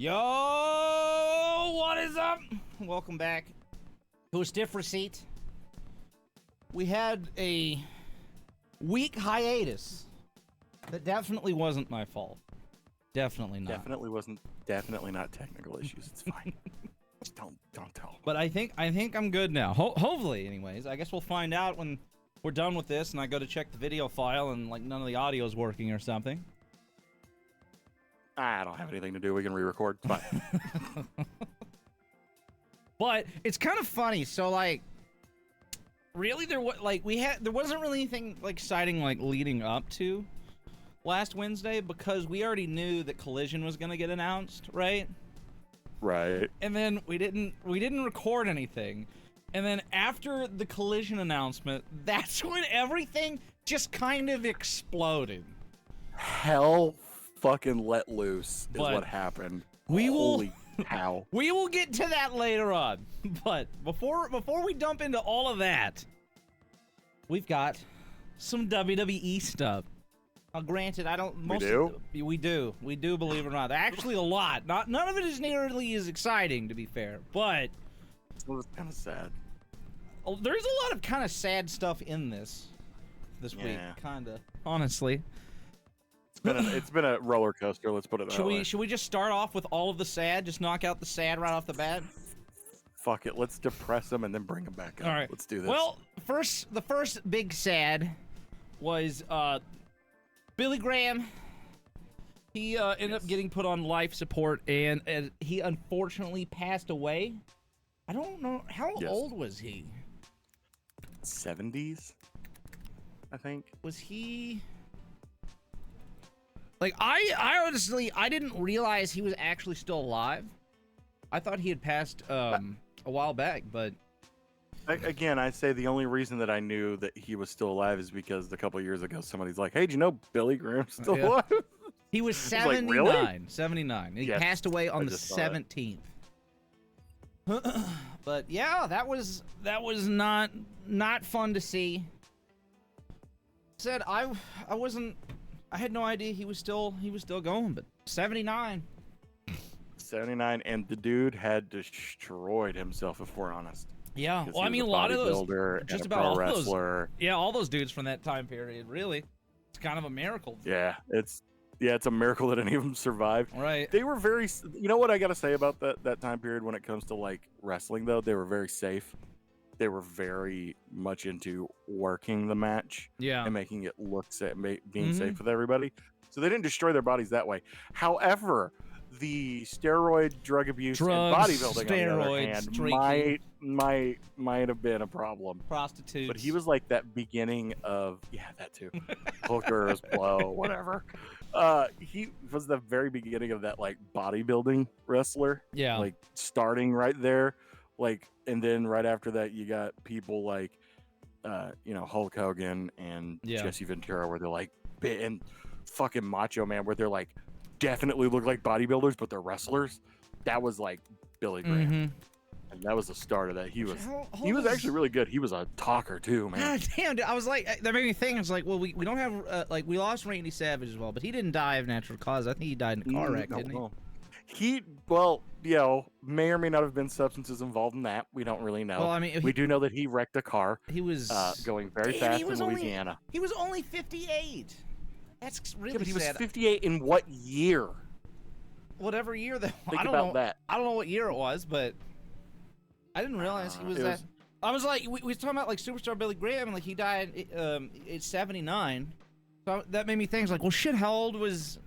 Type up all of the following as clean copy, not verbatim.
Yo, what is up? Welcome back to a stiff receipt. We had a week hiatus that definitely wasn't my fault. Definitely not. Definitely not technical issues. It's fine. Just don't tell. But I think I'm good now. Hopefully, anyways. I guess we'll find out when we're done with this and I go to check the video file and like none of the audio is working or something. I don't have anything to do. We can re-record. It's fine. But it's kind of funny. So like, really, there wasn't really anything like exciting like leading up to last Wednesday because we already knew that Collision was gonna get announced, right? Right. And then we didn't record anything. And then after the Collision announcement, that's when everything just kind of exploded. Hell fucking let loose is But what happened. Holy cow. We will get to that later on. But before we dump into all of that, we've got some WWE stuff. Now, granted, I don't. We do, believe it or not. Actually, a lot. None of it is nearly as exciting, to be fair. But it was kind of sad. There's a lot of kind of sad stuff in this week, kind of. Honestly, it's been a roller coaster. Let's put it that way. Should we just start off with all of the sad? Just knock out the sad right off the bat. Fuck it. Let's depress them and then bring them back up. All right. Let's do this. Well, the first big sad was Billy Graham. He ended up getting put on life support, and he unfortunately passed away. I don't know how old was he. 70s, I think. Was he? Like I honestly didn't realize he was actually still alive. I thought he had passed a while back, but again, I say the only reason that I knew that he was still alive is because a couple of years ago somebody's like, "Hey, do you know Billy Graham's still alive?" He was 79. Like, really? 79. He passed away on the 17th. But yeah, that was not fun to see. Said I had no idea he was still going, but 79. 79, and the dude had destroyed himself, if we're honest. Yeah, well, I mean, a lot of those, just about all wrestler. Those, all those dudes from that time period. Really, it's kind of a miracle. Yeah, it's a miracle that any of them survived. Right. They were very. You know what I got to say about that time period when it comes to like wrestling, though? They were very safe. They were very much into working the match. Yeah. And making it look safe, being safe with everybody. So they didn't destroy their bodies that way. However, the steroid drug abuse and bodybuilding, on the other hand, might have been a problem. Prostitutes. But he was like that beginning of that too. Hookers, blow, whatever. He was the very beginning of that like bodybuilding wrestler. Yeah. Like starting right there. Like, and then right after that, you got people like, Hulk Hogan and Jesse Ventura, where they're like, and fucking Macho Man, where they're like, definitely look like bodybuilders, but they're wrestlers. That was like Billy Graham, and that was the start of that. He was actually really good. He was a talker too, man. God damn, dude. I was like, that made me think. I was like, well, we don't have we lost Randy Savage as well, but he didn't die of natural cause. I think he died in a car wreck, didn't he? He, may or may not have been substances involved in that. We don't really know. Well, I mean, we do know that he wrecked a car. He was going very fast in Louisiana. He was only 58. That's really but he sad. was 58 in what year? Whatever year that. Think about that. I don't know what year it was, but I didn't realize he was that. I was like, we was talking about like superstar Billy Graham, and like he died at 79. So that made me think, like, well, shit, how old was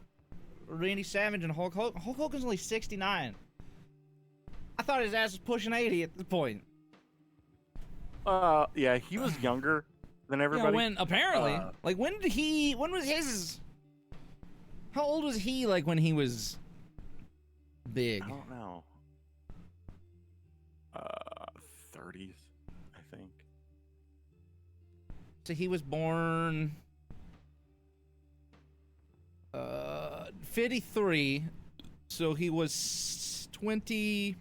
Randy Savage and Hulk Hogan? Hulk Hogan's only 69. I thought his ass was pushing 80 at the point. He was younger than everybody. Yeah, apparently, like when was his? How old was he? Like when he was big? I don't know. 30s, I think. So he was born 53. So he was 20.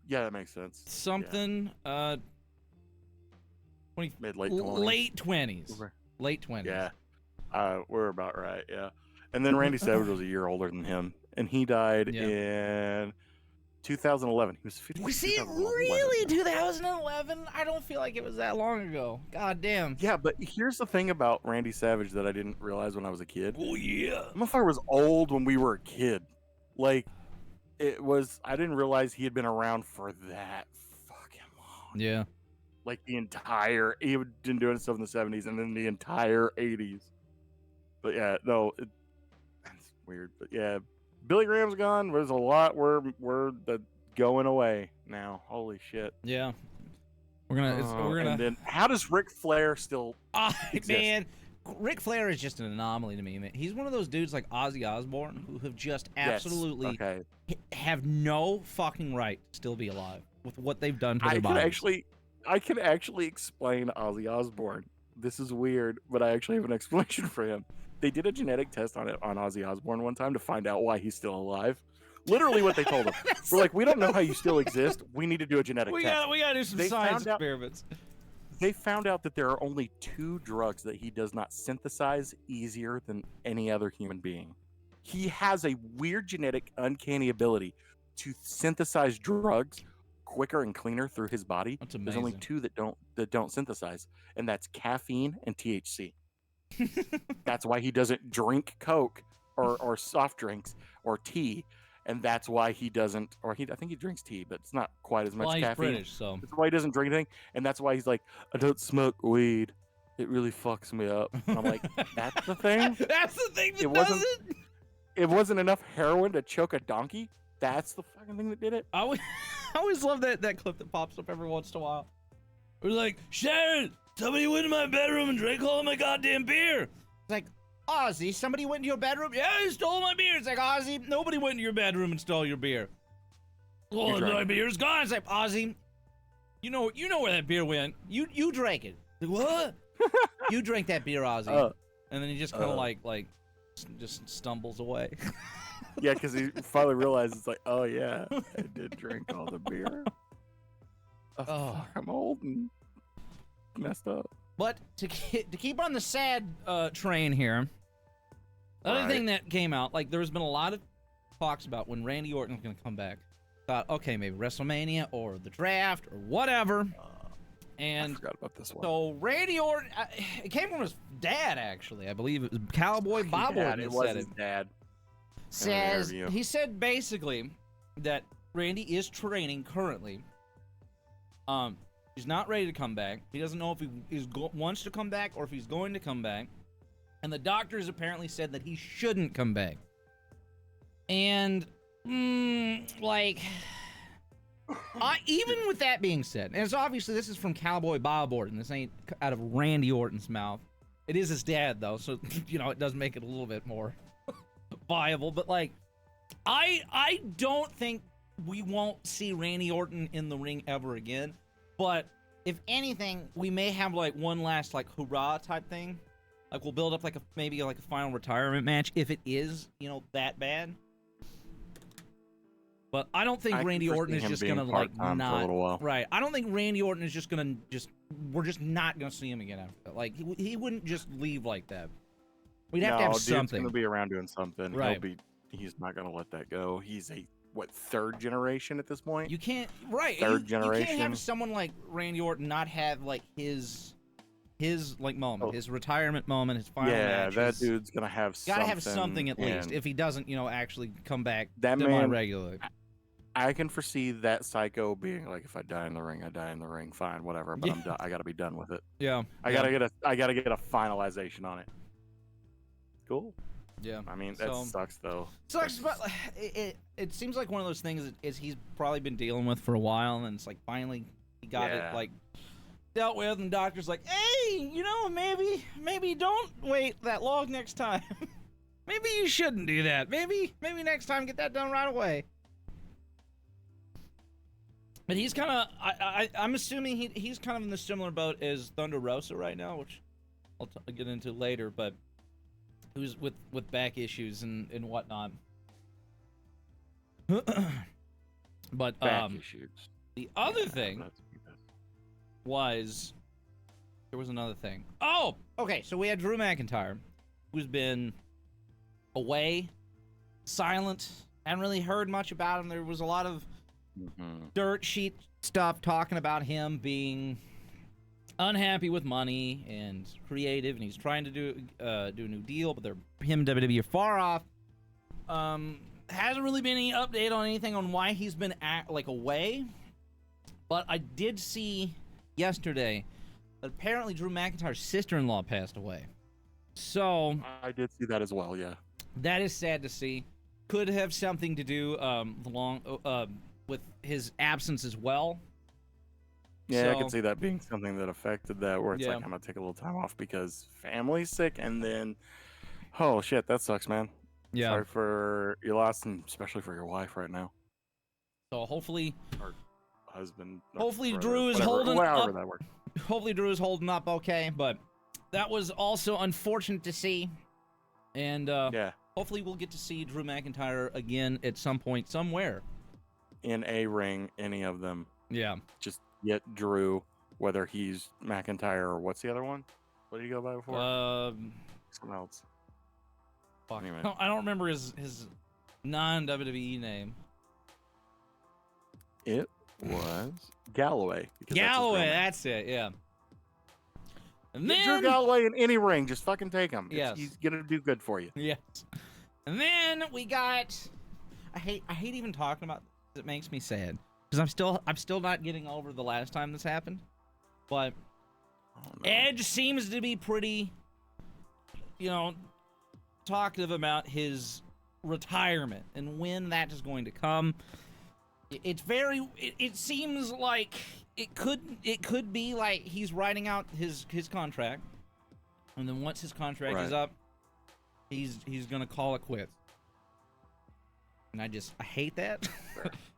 Yeah, that makes sense. Something. 20, late 20s. Late 20s. Yeah. We're about right, yeah. And then Randy Savage was a year older than him. and he died in 2011. He was 50. Was it really 2011? I don't feel like it was that long ago. God damn. Yeah, but here's the thing about Randy Savage that I didn't realize when I was a kid. Oh yeah. Motherfucker was old when we were a kid. Like, I didn't realize he had been around for that fucking long. Yeah. Like he had been doing stuff in the 70s and then the entire 80s. But yeah, no, that's weird. But yeah, Billy Graham's gone. There's a lot we're going away now. Holy shit. Yeah. We're gonna. And then how does Ric Flair still? Exist? Man, Ric Flair is just an anomaly to me. Man. He's one of those dudes like Ozzy Osbourne who have just absolutely have no fucking right to still be alive with what they've done to their bodies. I can actually explain Ozzy Osbourne. This is weird, but I actually have an explanation for him. They did a genetic test on Ozzy Osbourne one time to find out why he's still alive. Literally what they told him. We're like, we don't know how you still exist. We need to do a genetic test. We gotta do some science experiments. They found out that there are only 2 drugs that he does not synthesize easier than any other human being. He has a weird genetic uncanny ability to synthesize drugs quicker and cleaner through his body. That's amazing. There's only 2 that don't synthesize, and that's caffeine and THC. That's why he doesn't drink Coke or soft drinks or tea, and that's why he doesn't. I think he drinks tea, but it's not quite as much caffeine. He's British, so that's why he doesn't drink anything, and that's why he's like, I don't smoke weed. It really fucks me up. And I'm like, that's the thing. That's the thing that does it. It wasn't enough heroin to choke a donkey. That's the fucking thing that did it. I always love that clip that pops up every once in a while. We're like, Sharon, somebody went in my bedroom and drank all of my goddamn beer. It's like, Ozzy, somebody went into your bedroom? Yeah, they stole my beer. It's like, Ozzy, nobody went into your bedroom and stole your beer. Well, my beer's gone. It's like, Ozzy, you know where that beer went. You drank it. Like, what? You drank that beer, Ozzy. And then he just kind of like just stumbles away. Yeah, because he finally realizes, it's like, oh yeah, I did drink all the beer. Oh, I'm old and messed up. But to keep on the sad train here, other thing that came out, like there's been a lot of talks about when Randy Orton's going to come back. Thought, okay, maybe WrestleMania or the draft or whatever. And I forgot about this one. So Randy Orton, it came from his dad, actually. I believe it was Cowboy Bob Orton. It was his dad. He said basically that Randy is training currently. He's not ready to come back. He doesn't know if he wants to come back or if he's going to come back. And the doctors apparently said that he shouldn't come back. And, even with that being said, and it's obviously this is from Cowboy Bob Orton. This ain't out of Randy Orton's mouth. It is his dad, though, so, it does make it a little bit more viable. But, I don't think we won't see Randy Orton in the ring ever again. But if anything, we may have one last hurrah type thing. We'll build up maybe a final retirement match if it is that bad. But I don't think Randy Orton is just gonna not for a little while. Right. I don't think Randy Orton is just gonna we're just not gonna see him again after that. He wouldn't just leave like that. We'd have to have something. He's gonna be around doing something. Right. He's not gonna let that go. He's a third generation at this point? You can't third generation. You can't have someone like Randy Orton not have his moment, his retirement moment, his final match. That dude's gonna have something. Gotta have something at least. If he doesn't, actually come back that man regularly. I can foresee that psycho being like, if I die in the ring, I die in the ring. Fine, whatever. But I'm done. I gotta be done with it. Yeah. I gotta get a finalization on it. Cool. Yeah. I mean, that sucks though. Sucks, but it seems like one of those things is he's probably been dealing with for a while, and it's finally he got it dealt with, and the doctor's like, hey, maybe don't wait that long next time. Maybe you shouldn't do that. Maybe next time get that done right away. But he's kind of, I'm assuming he's kind of in the similar boat as Thunder Rosa right now, which I'll get into later, but who's with back issues and whatnot. But back issues. The other thing was, there was another thing. Oh, okay, so we had Drew McIntyre, who's been away, silent, Haven't really heard much about him. There was a lot of dirt sheet stuff talking about him being unhappy with money and creative, and he's trying to do a new deal, but him and WWE are far off. Hasn't really been any update on anything on why he's been away, but I did see yesterday that apparently Drew McIntyre's sister-in-law passed away. So I did see that as well. Yeah, that is sad to see. Could have something to do with his absence as well. Yeah, so, I could see that being something that affected that, where it's like, I'm gonna take a little time off because family's sick, and then, oh shit, that sucks, man. Yeah. Sorry for your loss, and especially for your wife right now. So hopefully, or husband. Hopefully, brother, Drew is whatever, holding up. That works. Hopefully, Drew is holding up okay, but that was also unfortunate to see. And hopefully, we'll get to see Drew McIntyre again at some point, somewhere. In a ring, any of them. Yeah. Just get Drew, whether he's McIntyre or what's the other one? What did he go by before? Something else. Fuck. Anyway. I don't remember his non-WWE name. It was Galloway. Galloway, that's it, yeah. And then, Drew Galloway in any ring, just fucking take him. Yes. He's gonna do good for you. Yes. And then we got, I hate even talking about this. It makes me sad because I'm still not getting over the last time this happened. But Edge seems to be pretty, talkative about his retirement and when that is going to come. It seems like it could be like he's writing out his contract, and then once his contract is up, he's gonna call it quits. And I hate that.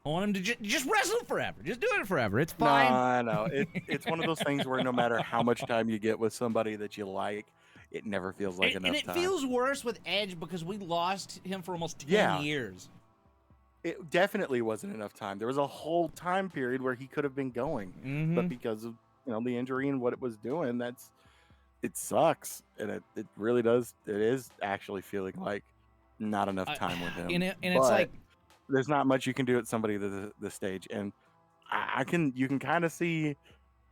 I want him to just wrestle forever. Just do it forever. It's fine. No, I know. It's one of those things where no matter how much time you get with somebody that you like, it never feels like enough time. And it feels worse with Edge because we lost him for almost 10 years. It definitely wasn't enough time. There was a whole time period where he could have been going, but because of the injury and what it was doing, it sucks, and it really does. It is actually feeling like not enough time with him. And it's like there's not much you can do at somebody this stage, and you can kind of see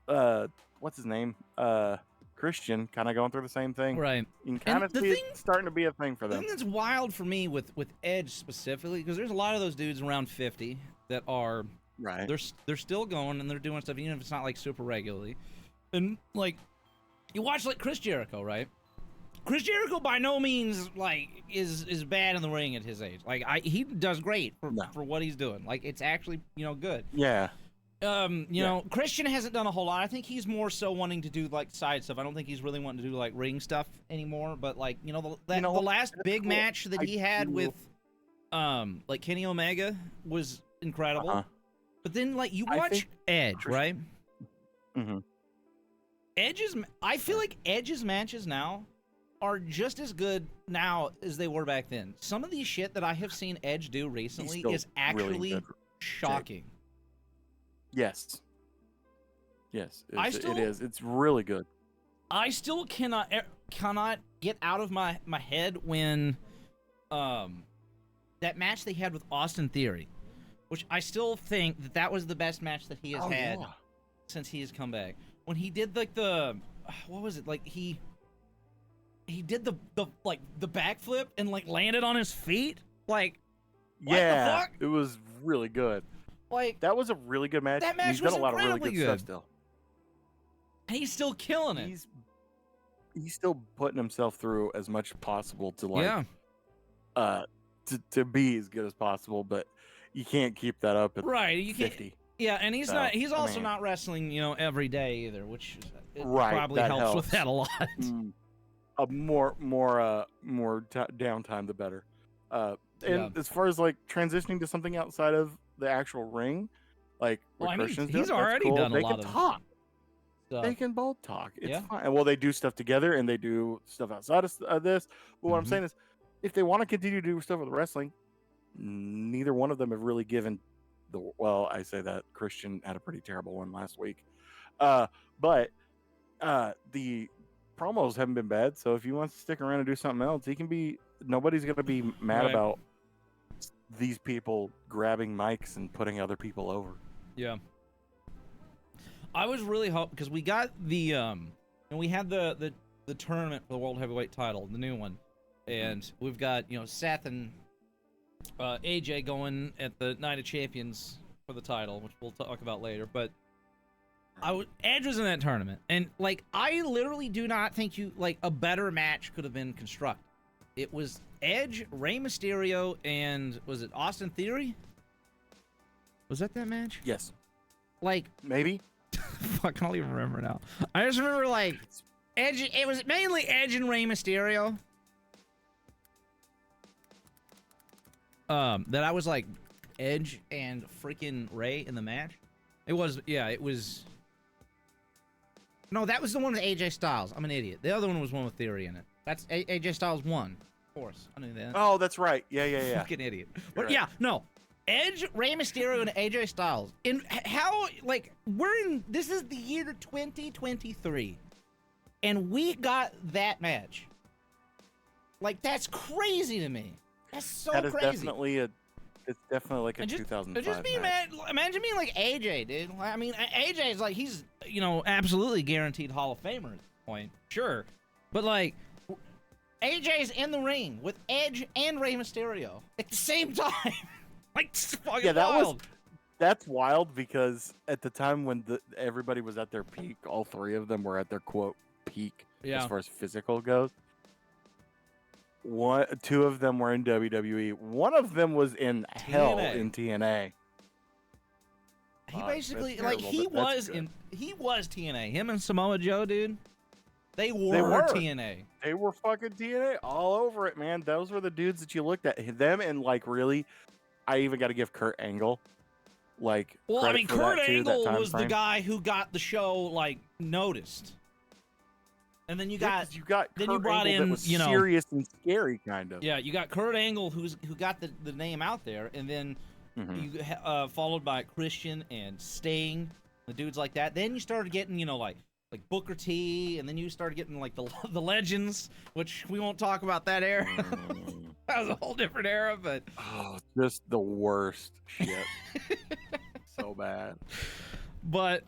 what's his name, Christian, kind of going through the same thing. Right. You can kind of see it starting to be a thing for them. The thing that's wild for me with Edge specifically, because there's a lot of those dudes around 50 that are they're still going and they're doing stuff, even if it's not like super regularly. And like you watch like Chris Jericho, right? Chris Jericho by no means like is bad in the ring at his age. Like he does great for what he's doing. Like it's actually good. Yeah. Christian hasn't done a whole lot. I think he's more so wanting to do like side stuff. I don't think he's really wanting to do like ring stuff anymore. But like the last big match that he had with like Kenny Omega was incredible. But then like you watch Edge, right? Mm-hmm. I feel like Edge's matches now are just as good now as they were back then. Some of the shit that I have seen Edge do recently is actually really shocking. Yes. It is. It's really good. I still cannot get out of my head when that match they had with Austin Theory, which I still think that was the best match that he has had since he has come back. When he did like what was it? Like he did the backflip and like landed on his feet. Like what the fuck? It was really good. Like that was a really good match. That match he's was done a lot of really good stuff still. And he's still killing it. He's still putting himself through as much as possible to to be as good as possible, but you can't keep that up at 50. Yeah, and he's not. He's also not wrestling, every day either, which probably helps with that a lot. More downtime, the better. And as far as like transitioning to something outside of the actual ring, like what Christian's doing, he's already done a lot of talk. Stuff. They can both talk. It's fine. Well, they do stuff together and they do stuff outside of this. But what I'm saying is, if they want to continue to do stuff with wrestling, neither one of them have really given I say that Christian had a pretty terrible one last week. But the promos haven't been bad. So if he wants to stick around and do something else, he can be. Nobody's going to be mad about these people grabbing mics and putting other people over. Yeah. I was really hoping, because we got the and we had the tournament for the World Heavyweight title, the new one, and we've got Seth and AJ going at the Night of Champions for the title, which we'll talk about later. But Edge was in that tournament, and like I literally do not think a better match could have been constructed. It was Edge, Rey Mysterio, and was it Austin Theory? Was that match? Yes. Like maybe. Fuck, I don't even remember now. I just remember like Edge. It was mainly Edge and Rey Mysterio. That I was like Edge and freaking Rey in the match. It was, yeah, it was. No, that was the one with AJ Styles. I'm an idiot. The other one was one with Theory in it. That's AJ Styles won. Of course, I knew that. Oh, that's right. Yeah. Fucking idiot. But right. Yeah, no. Edge, Rey Mysterio, and AJ Styles. And how, like, this is the year 2023. And we got that match. Like, that's crazy to me. That's so crazy. It's definitely like a 2005 just be match. Imagine being like AJ, dude. I mean, AJ is like, he's, absolutely guaranteed Hall of Famer at this point. Sure. But, like, AJ's in the ring with Edge and Rey Mysterio at the same time. Like, fucking wild. That's wild because at the time when everybody was at their peak, all three of them were at their quote peak as far as physical goes. Two of them were in WWE. One of them was in Hell in TNA. He basically he was TNA. Him and Samoa Joe, dude. They were TNA. They were fucking TNA all over it, man. Those were the dudes that you looked at. Them and like really, I even got to give Kurt Angle. Like, well, I mean, Kurt Angle was the guy who got the show like noticed. And then you brought in, that was serious and scary, kind of. Yeah, you got Kurt Angle, who got the name out there, and then you followed by Christian and Sting, the dudes like that. Then you started getting, like Booker T, and then you started getting like the Legends, which we won't talk about that era. That was a whole different era, but just the worst shit. So bad. But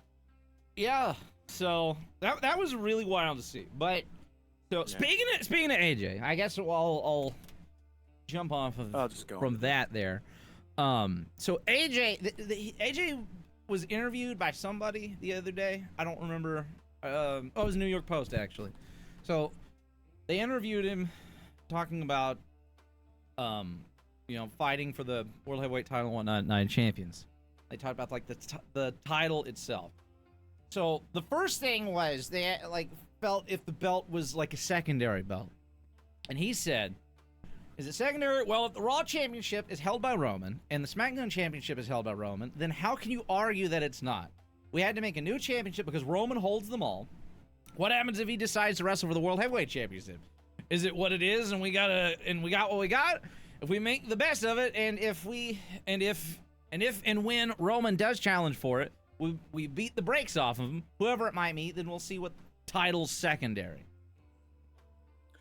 yeah. So that was really wild to see. But so speaking of AJ, I guess I'll jump off of from that there. So AJ was interviewed by somebody the other day. I don't remember. It was New York Post actually. So they interviewed him talking about fighting for the World Heavyweight title and whatnot, Night of Champions. They talked about like the title itself. So the first thing was they felt if the belt was like a secondary belt. And he said, is it secondary? Well, if the Raw Championship is held by Roman and the SmackDown Championship is held by Roman, then how can you argue that it's not? We had to make a new championship because Roman holds them all. What happens if he decides to wrestle for the World Heavyweight Championship? Is it what it is and we got what we got? If we make the best of it and if when Roman does challenge for it, we beat the brakes off of him, whoever it might be, then we'll see what title's secondary.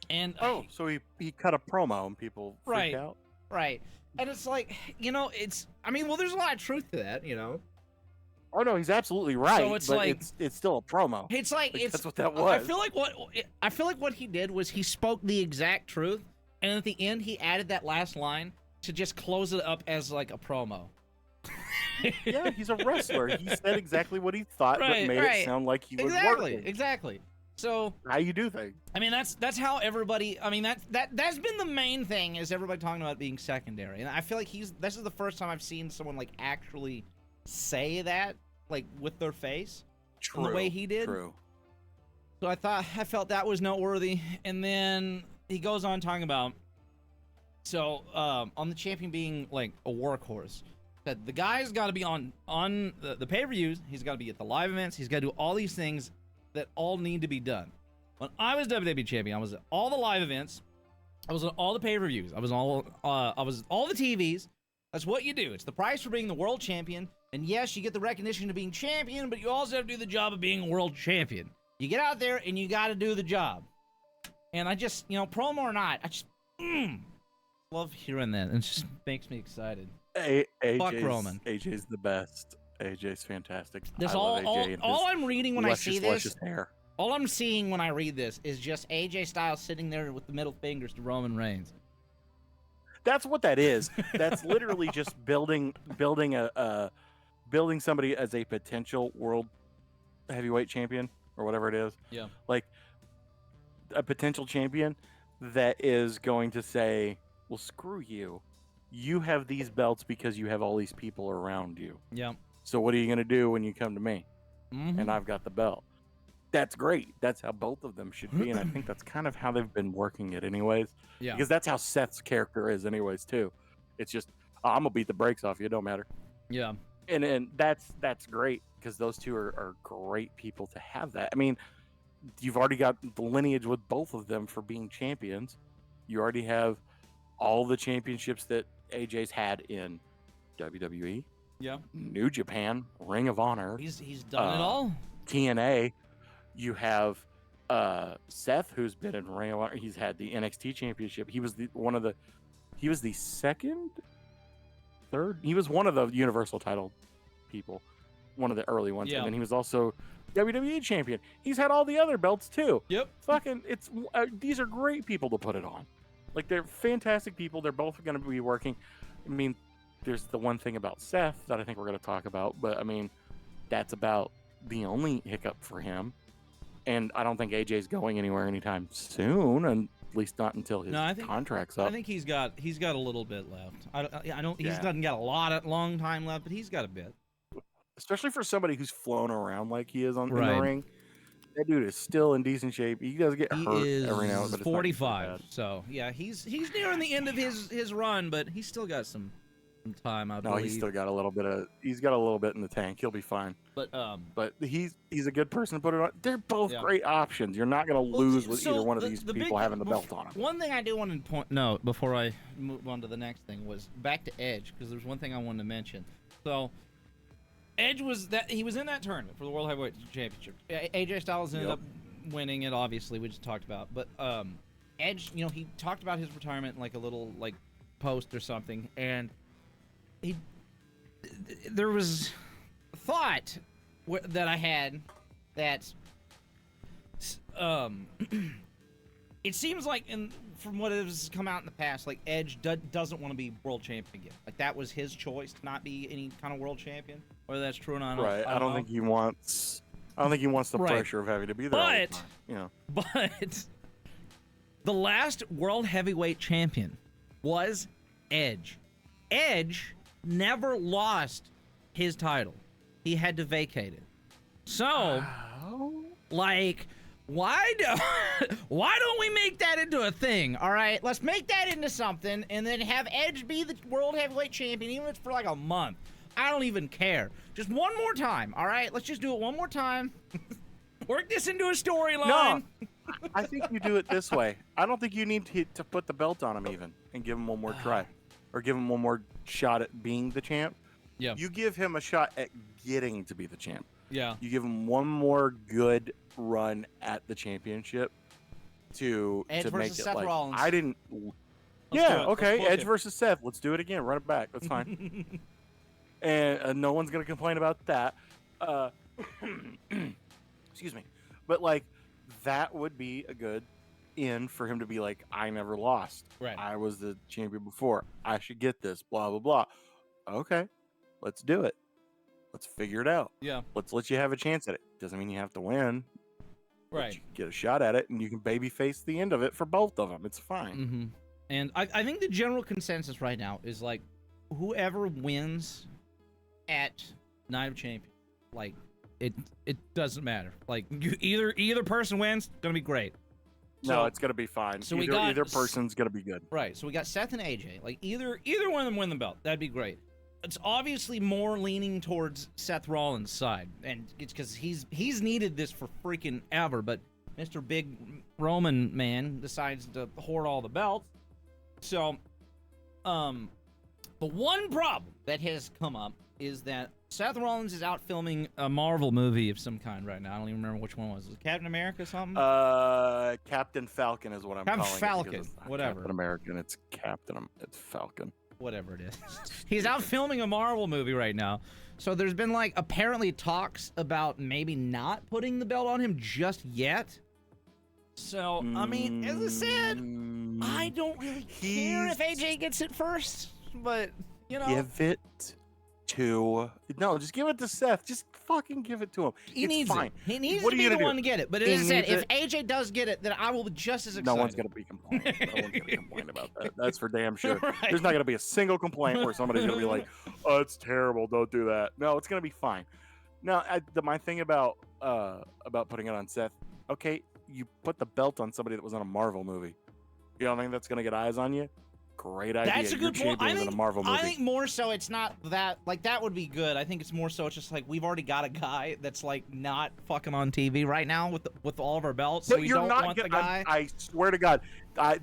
And so he cut a promo and people freaked out? Right. And it's like, there's a lot of truth to that, Oh no, he's absolutely right. So it's like it's still a promo. It's like that's what that was. I feel like what he did was he spoke the exact truth, and at the end he added that last line to just close it up as like a promo. Yeah, he's a wrestler. He said exactly what he thought, but made it sound like he was working. Exactly. So how you do things. I mean, that's how everybody. I mean, that's been the main thing, is everybody talking about being secondary, and I feel like this is the first time I've seen someone like actually say that, like with their face, the way he did. True. So I felt that was noteworthy, and then he goes on talking about on the champion being like a workhorse. That the guy's got to be on the pay-per-views. He's got to be at the live events. He's got to do all these things that all need to be done. When I was WWE champion, I was at all the live events. I was at all the pay-per-views. I was all the TVs. That's what you do. It's the price for being the world champion. And yes, you get the recognition of being champion, but you also have to do the job of being a world champion. You get out there and you got to do the job. And I just, promo or not, love hearing that. It just makes me excited. Fuck Roman. AJ's the best. AJ's fantastic. This all I'm reading when I see this. Hair. All I'm seeing when I read this is just AJ Styles sitting there with the middle fingers to Roman Reigns. That's what that is. That's literally just building somebody as a potential world heavyweight champion or whatever it is. Yeah. Like a potential champion that is going to say, well, screw you. You have these belts because you have all these people around you. Yeah. So what are you going to do when you come to me? Mm-hmm. And I've got the belt. That's great. That's how both of them should be. And I think that's kind of how they've been working it anyways. Yeah. Because that's how Seth's character is anyways, too. It's just, I'm going to beat the brakes off you. It don't matter. Yeah. And that's great because those two are great people to have that. I mean, you've already got the lineage with both of them for being champions. You already have all the championships that AJ's had in WWE. Yeah. New Japan, Ring of Honor. He's done it all. TNA. You have Seth, who's been in Ring of Honor. He's had the NXT championship. He was the third. He was one of the Universal title people, one of the early ones. Yeah. And then he was also WWE champion. He's had all the other belts too. Yep. Fucking, these are great people to put it on. Like, they're fantastic people. They're both going to be working. I mean, there's the one thing about Seth that I think we're going to talk about, but I mean, that's about the only hiccup for him. And I don't think AJ's going anywhere anytime soon, and at least not until his contract's up. I think he's got a little bit left. I don't. He doesn't got long time left, but he's got a bit. Especially for somebody who's flown around like he is in the ring. That dude is still in decent shape. He does get hurt every now and then. He's 45, so yeah, he's nearing the end of his run, but he's still got some time. I believe. He's still got a little bit in the tank. He'll be fine. But he's a good person to put it on. They're both great options. You're not going to lose with either one of these people having the belt on them. One thing I do want to note before I move on to the next thing was back to Edge, because there's one thing I wanted to mention. So Edge was in that tournament for the World Heavyweight Championship. AJ Styles ended up winning it, obviously, we just talked about. But Edge, he talked about his retirement in like a little like post or something, and there was thought that I had that it seems like from what has come out in the past, like Edge doesn't want to be world champion again. Like that was his choice to not be any kind of world champion. Whether that's true or not, right? I don't think he wants the pressure of having to be there. But the last world heavyweight champion was Edge. Edge never lost his title. He had to vacate it. So, like, why don't we make that into a thing? All right, let's make that into something, and then have Edge be the world heavyweight champion, even if it's for like a month. I don't even care. Just one more time. All right, let's just do it one more time. Work this into a storyline. No, I think you do it this way. I don't think you need to put the belt on him even and give him one more try, or give him one more shot at being the champ. Yeah. You give him a shot at getting to be the champ. Yeah. You give him one more good run at the championship to make it Seth like Rollins. I didn't. Okay. Edge versus Seth. Let's do it again. Run it back. That's fine. And no one's gonna complain about that. Excuse me. But like, that would be a good in for him to be like, I never lost. Right. I was the champion before. I should get this. Blah blah blah. Okay, let's do it. Let's figure it out. Yeah. Let's let you have a chance at it. Doesn't mean you have to win. Right. You get a shot at it, and you can babyface the end of it for both of them. It's fine. Mm-hmm. And I think the general consensus right now is like, whoever wins at Night of Champions, like it doesn't matter. Like either person wins, gonna be great. No, it's gonna be fine. So either person's gonna be good. Right. So we got Seth and AJ. Like either one of them win the belt. That'd be great. It's obviously more leaning towards Seth Rollins' side, and it's because he's needed this for freaking ever. But Mr. Big Roman Man decides to hoard all the belts. So, the one problem that has come up is that Seth Rollins is out filming a Marvel movie of some kind right now. I don't even remember which one it was. Was it Captain America or something? Captain Falcon is what I'm calling Falcon, it. It's whatever. Captain American, it's it's Falcon. Whatever it is. He's out filming a Marvel movie right now. So there's been, like, apparently talks about maybe not putting the belt on him just yet. So, I mean, as I said, I don't really care if AJ gets it first, but, you know. Give it to... No, just give it to Seth. Just fucking give it to him. He needs fine. it. He needs to be the one to get it. But as I said, if AJ does get it, then I will be just as excited. No one's going to be complaining. No one's going to complain about that. That's for damn sure. Right. There's not going to be a single complaint where somebody's going to be like, oh, it's terrible. Don't do that. No, it's going to be fine. Now, my thing about putting it on Seth, okay, you put the belt on somebody that was on a Marvel movie. You don't think that's going to get eyes on you? Great idea. That's a good point. I think more so it's not that, like, that would be good. I think it's more so it's just like we've already got a guy that's like not fucking on TV right now with all of our belts. But so we you're don't not want the guy. I swear to God,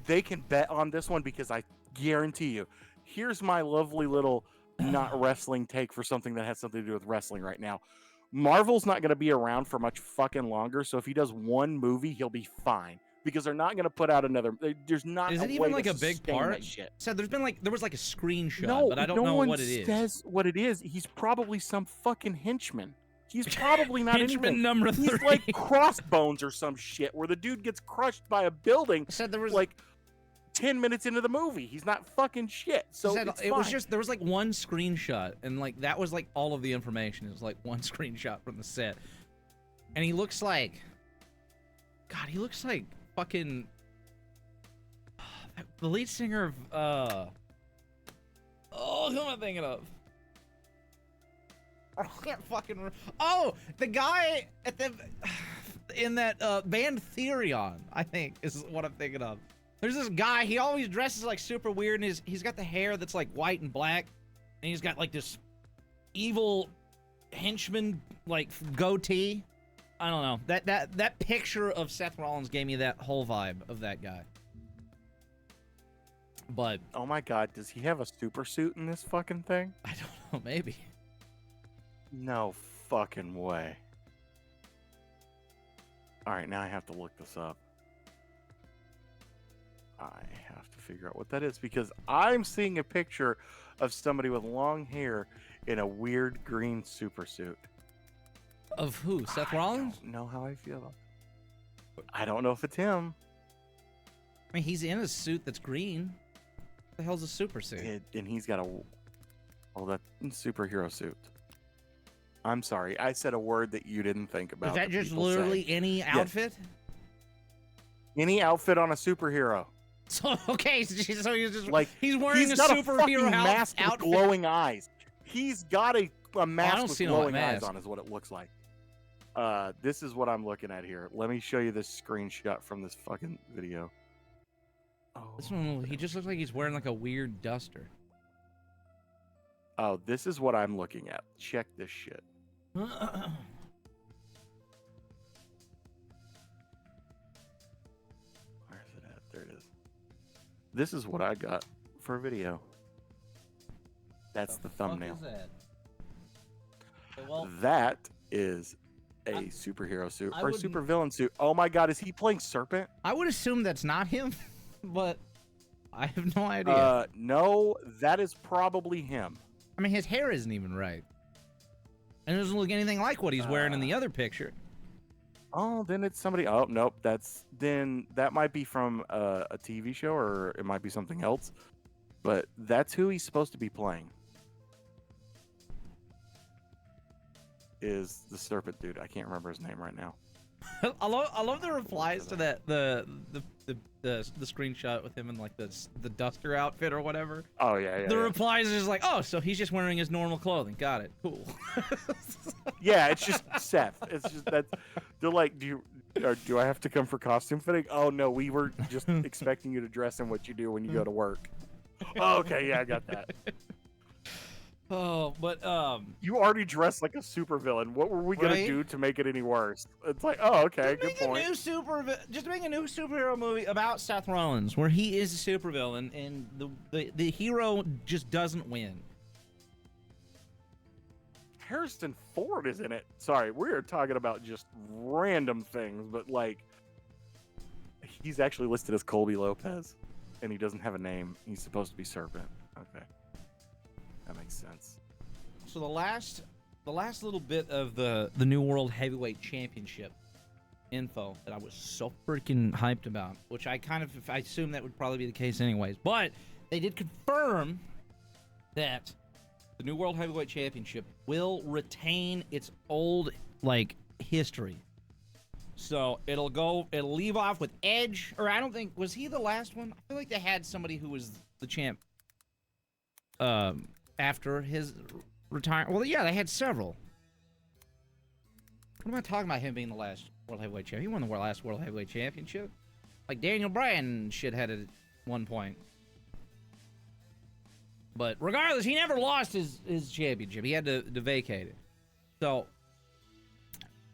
they can bet on this one because I guarantee you. Here's my lovely little not wrestling take for something that has something to do with wrestling right now. Marvel's not going to be around for much fucking longer, so if he does one movie, he'll be fine. Because they're not going to put out another. There's not. Is it even like a big part? So there was like a screenshot, but I don't know what it is. No one says what it is. He's probably some fucking henchman. He's probably not henchman anything. number 3. He's like Crossbones or some shit, where the dude gets crushed by a building. Said there was like 10 minutes into the movie. He's not fucking shit. So it was just there was like one screenshot, and like that was like all of the information. It was like one screenshot from the set, and he looks like, God, he looks like fucking the lead singer of who am I thinking of? I can't fucking the guy at the in that band Therion, I think is what I'm thinking of. There's this guy, he always dresses like super weird, and he's got the hair that's like white and black, and he's got like this evil henchman like goatee. I don't know. That picture of Seth Rollins gave me that whole vibe of that guy. But oh my God, does he have a super suit in this fucking thing? I don't know, maybe. No fucking way. All right, now I have to look this up. I have to figure out what that is because I'm seeing a picture of somebody with long hair in a weird green super suit. Of who? Seth Rollins? I don't know how I feel. I don't know if it's him. I mean, he's in a suit that's green. What the hell's a super suit? And he's got that superhero suit. I'm sorry, I said a word that you didn't think about. Is that just literally any outfit? Yes. Any outfit on a superhero. So okay, so he's just like he's wearing a superhero mask outfit. With glowing eyes. He's got a mask with glowing eyes on, is what it looks like. This is what I'm looking at here. Let me show you this screenshot from this fucking video. Oh, this one, he just looks like he's wearing like a weird duster. Oh, this is what I'm looking at. Check this shit. Where's it at? There it is. This is what I got for a video. That's the thumbnail. Fuck is that? Okay, well, that is a superhero suit or a supervillain suit. Oh my God, is he playing Serpent? I would assume that's not him, but I have no idea. No, that is probably him. I mean, his hair isn't even right. And it doesn't look anything like what he's wearing in the other picture. Oh, then it's somebody. Oh, nope. That might be from a TV show, or it might be something else. But that's who he's supposed to be playing. Is the Serpent dude? I can't remember his name right now. I love the replies to that the screenshot with him in like the duster outfit or whatever. Oh yeah. The replies is just like, oh, so he's just wearing his normal clothing. Got it. Cool. Yeah, it's just Seth. It's just that they're like, do I have to come for costume fitting? Oh no, we were just expecting you to dress in what you do when you go to work. Oh, okay, yeah, I got that. Oh, but you already dressed like a supervillain. What were we gonna do to make it any worse? It's like, oh, okay, good point. Just make a new superhero movie about Seth Rollins, where he is a supervillain and the hero just doesn't win. Harrison Ford is in it. Sorry, we are talking about just random things, but like, he's actually listed as Colby Lopez, and he doesn't have a name. He's supposed to be Serpent. Okay, that makes sense. So the last little bit of the New World Heavyweight Championship info that I was so freaking hyped about, which I assume that would probably be the case anyways, but they did confirm that the New World Heavyweight Championship will retain its old, like, history. So it'll leave off with Edge, or I don't think, was he the last one? I feel like they had somebody who was the champ after his retirement. Well, yeah, they had several. What am I talking about him being the last World Heavyweight Champion? He won the last World Heavyweight Championship. Like Daniel Bryan shit had it at one point. But regardless, he never lost his championship. He had to vacate it. So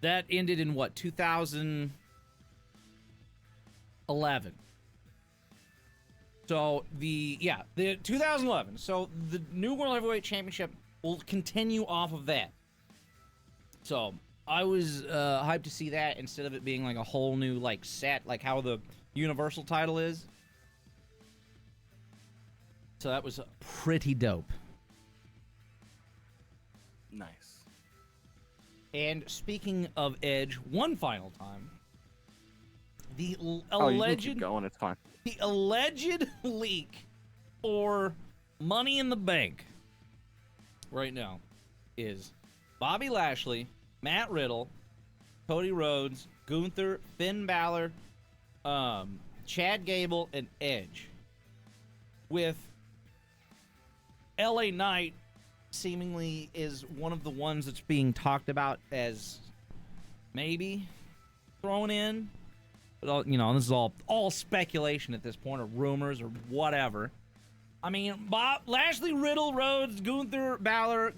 that ended in what, 2011. So the 2011. So the new World Heavyweight Championship will continue off of that. So I was hyped to see that instead of it being like a whole new like set, like how the Universal title is. So that was pretty dope. Nice. And speaking of Edge, one final time, the alleged... you can keep going, it's fine. The alleged leak for Money in the Bank right now is Bobby Lashley, Matt Riddle, Cody Rhodes, Gunther, Finn Balor, Chad Gable, and Edge. With LA Knight seemingly is one of the ones that's being talked about as maybe thrown in. But, you know, this is all speculation at this point, or rumors, or whatever. I mean, Lashley, Riddle, Rhodes, Gunther, Balor,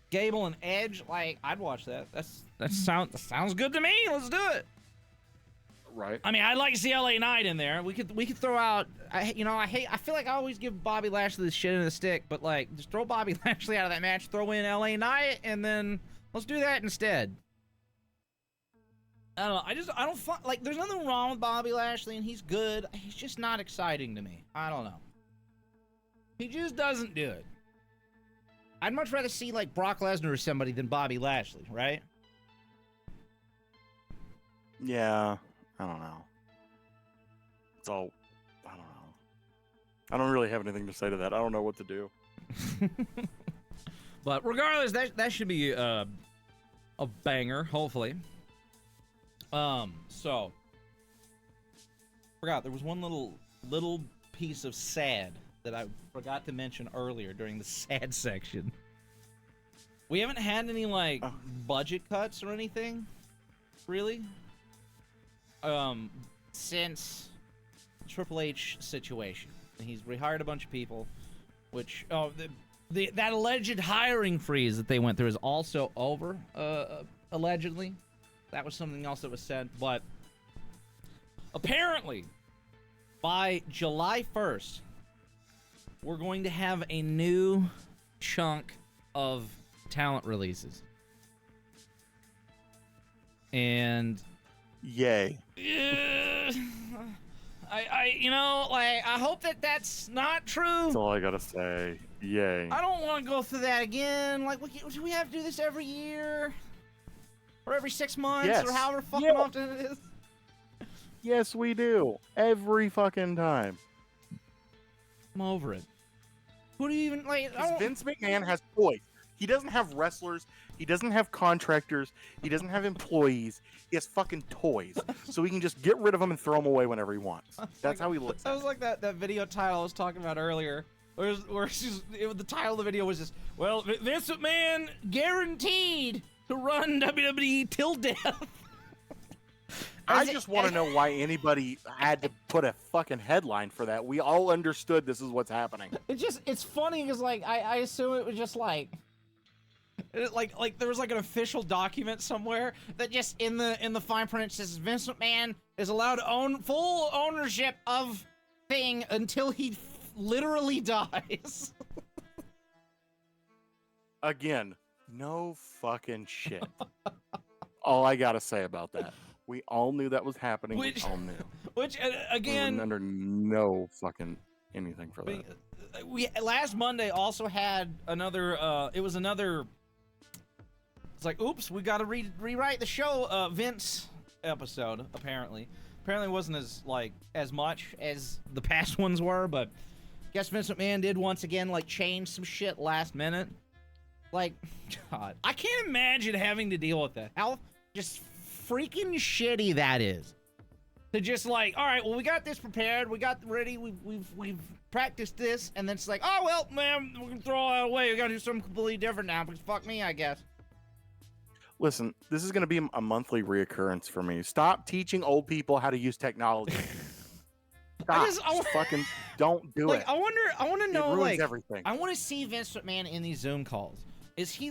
Gable, and Edge. Like, I'd watch that. That sounds good to me. Let's do it. Right. I mean, I'd like to see LA Knight in there. We could throw out. I feel like I always give Bobby Lashley the shit in the stick, but like, just throw Bobby Lashley out of that match, throw in LA Knight, and then let's do that instead. I don't know. I don't like. There's nothing wrong with Bobby Lashley, and he's good. He's just not exciting to me. I don't know. He just doesn't do it. I'd much rather see like Brock Lesnar or somebody than Bobby Lashley, right? Yeah. I don't know. It's all, I don't know. I don't really have anything to say to that. I don't know what to do. But regardless, that should be a banger, hopefully. So forgot there was one little piece of sad that I forgot to mention earlier during the sad section. We haven't had any like budget cuts or anything, really. Since Triple H situation, he's rehired a bunch of people, which that alleged hiring freeze that they went through is also over. Allegedly, that was something else that was said, but apparently by July 1st, we're going to have a new chunk of talent releases, and yay. I hope that that's not true. That's all I gotta say. Yay. I don't want to go through that again. Like, do we have to do this every year? Or every 6 months? Yes. Or however fucking often it is? Yes, we do. Every fucking time. I'm over it. Who do you even, like... Vince McMahon has toys. He doesn't have wrestlers. He doesn't have contractors. He doesn't have employees. He has fucking toys. So he can just get rid of them and throw them away whenever he wants. That's how he looks. That was like that video title I was talking about earlier. Where the title of the video was just, well, Vince McMahon guaranteed to run WWE till death. I just want to know why anybody had to put a fucking headline for that. We all understood this is what's happening. It's funny because like I assume it was just like there was like an official document somewhere that just in the fine print says Vince McMahon is allowed to own full ownership of thing until he literally dies. Again, no fucking shit. All I gotta say about that. We all knew that was happening. We all knew. Which again, we were under no fucking anything for that. We last Monday also had another. It was another. It's like, oops, we got to rewrite the show. Vince episode apparently wasn't as much as the past ones were, but I guess Vince McMahon did once again like change some shit last minute. Like, God, I can't imagine having to deal with that. How just freaking shitty that is. To just like, all right, well, we got this prepared, we got ready, we've practiced this, and then it's like, oh well, man, we can throw all that away. We gotta do something completely different now because fuck me, I guess. Listen, this is gonna be a monthly reoccurrence for me. Stop teaching old people how to use technology. Stop. Just fucking don't do it. I want to know, it ruins like, everything. I want to see Vince McMahon in these Zoom calls. Is he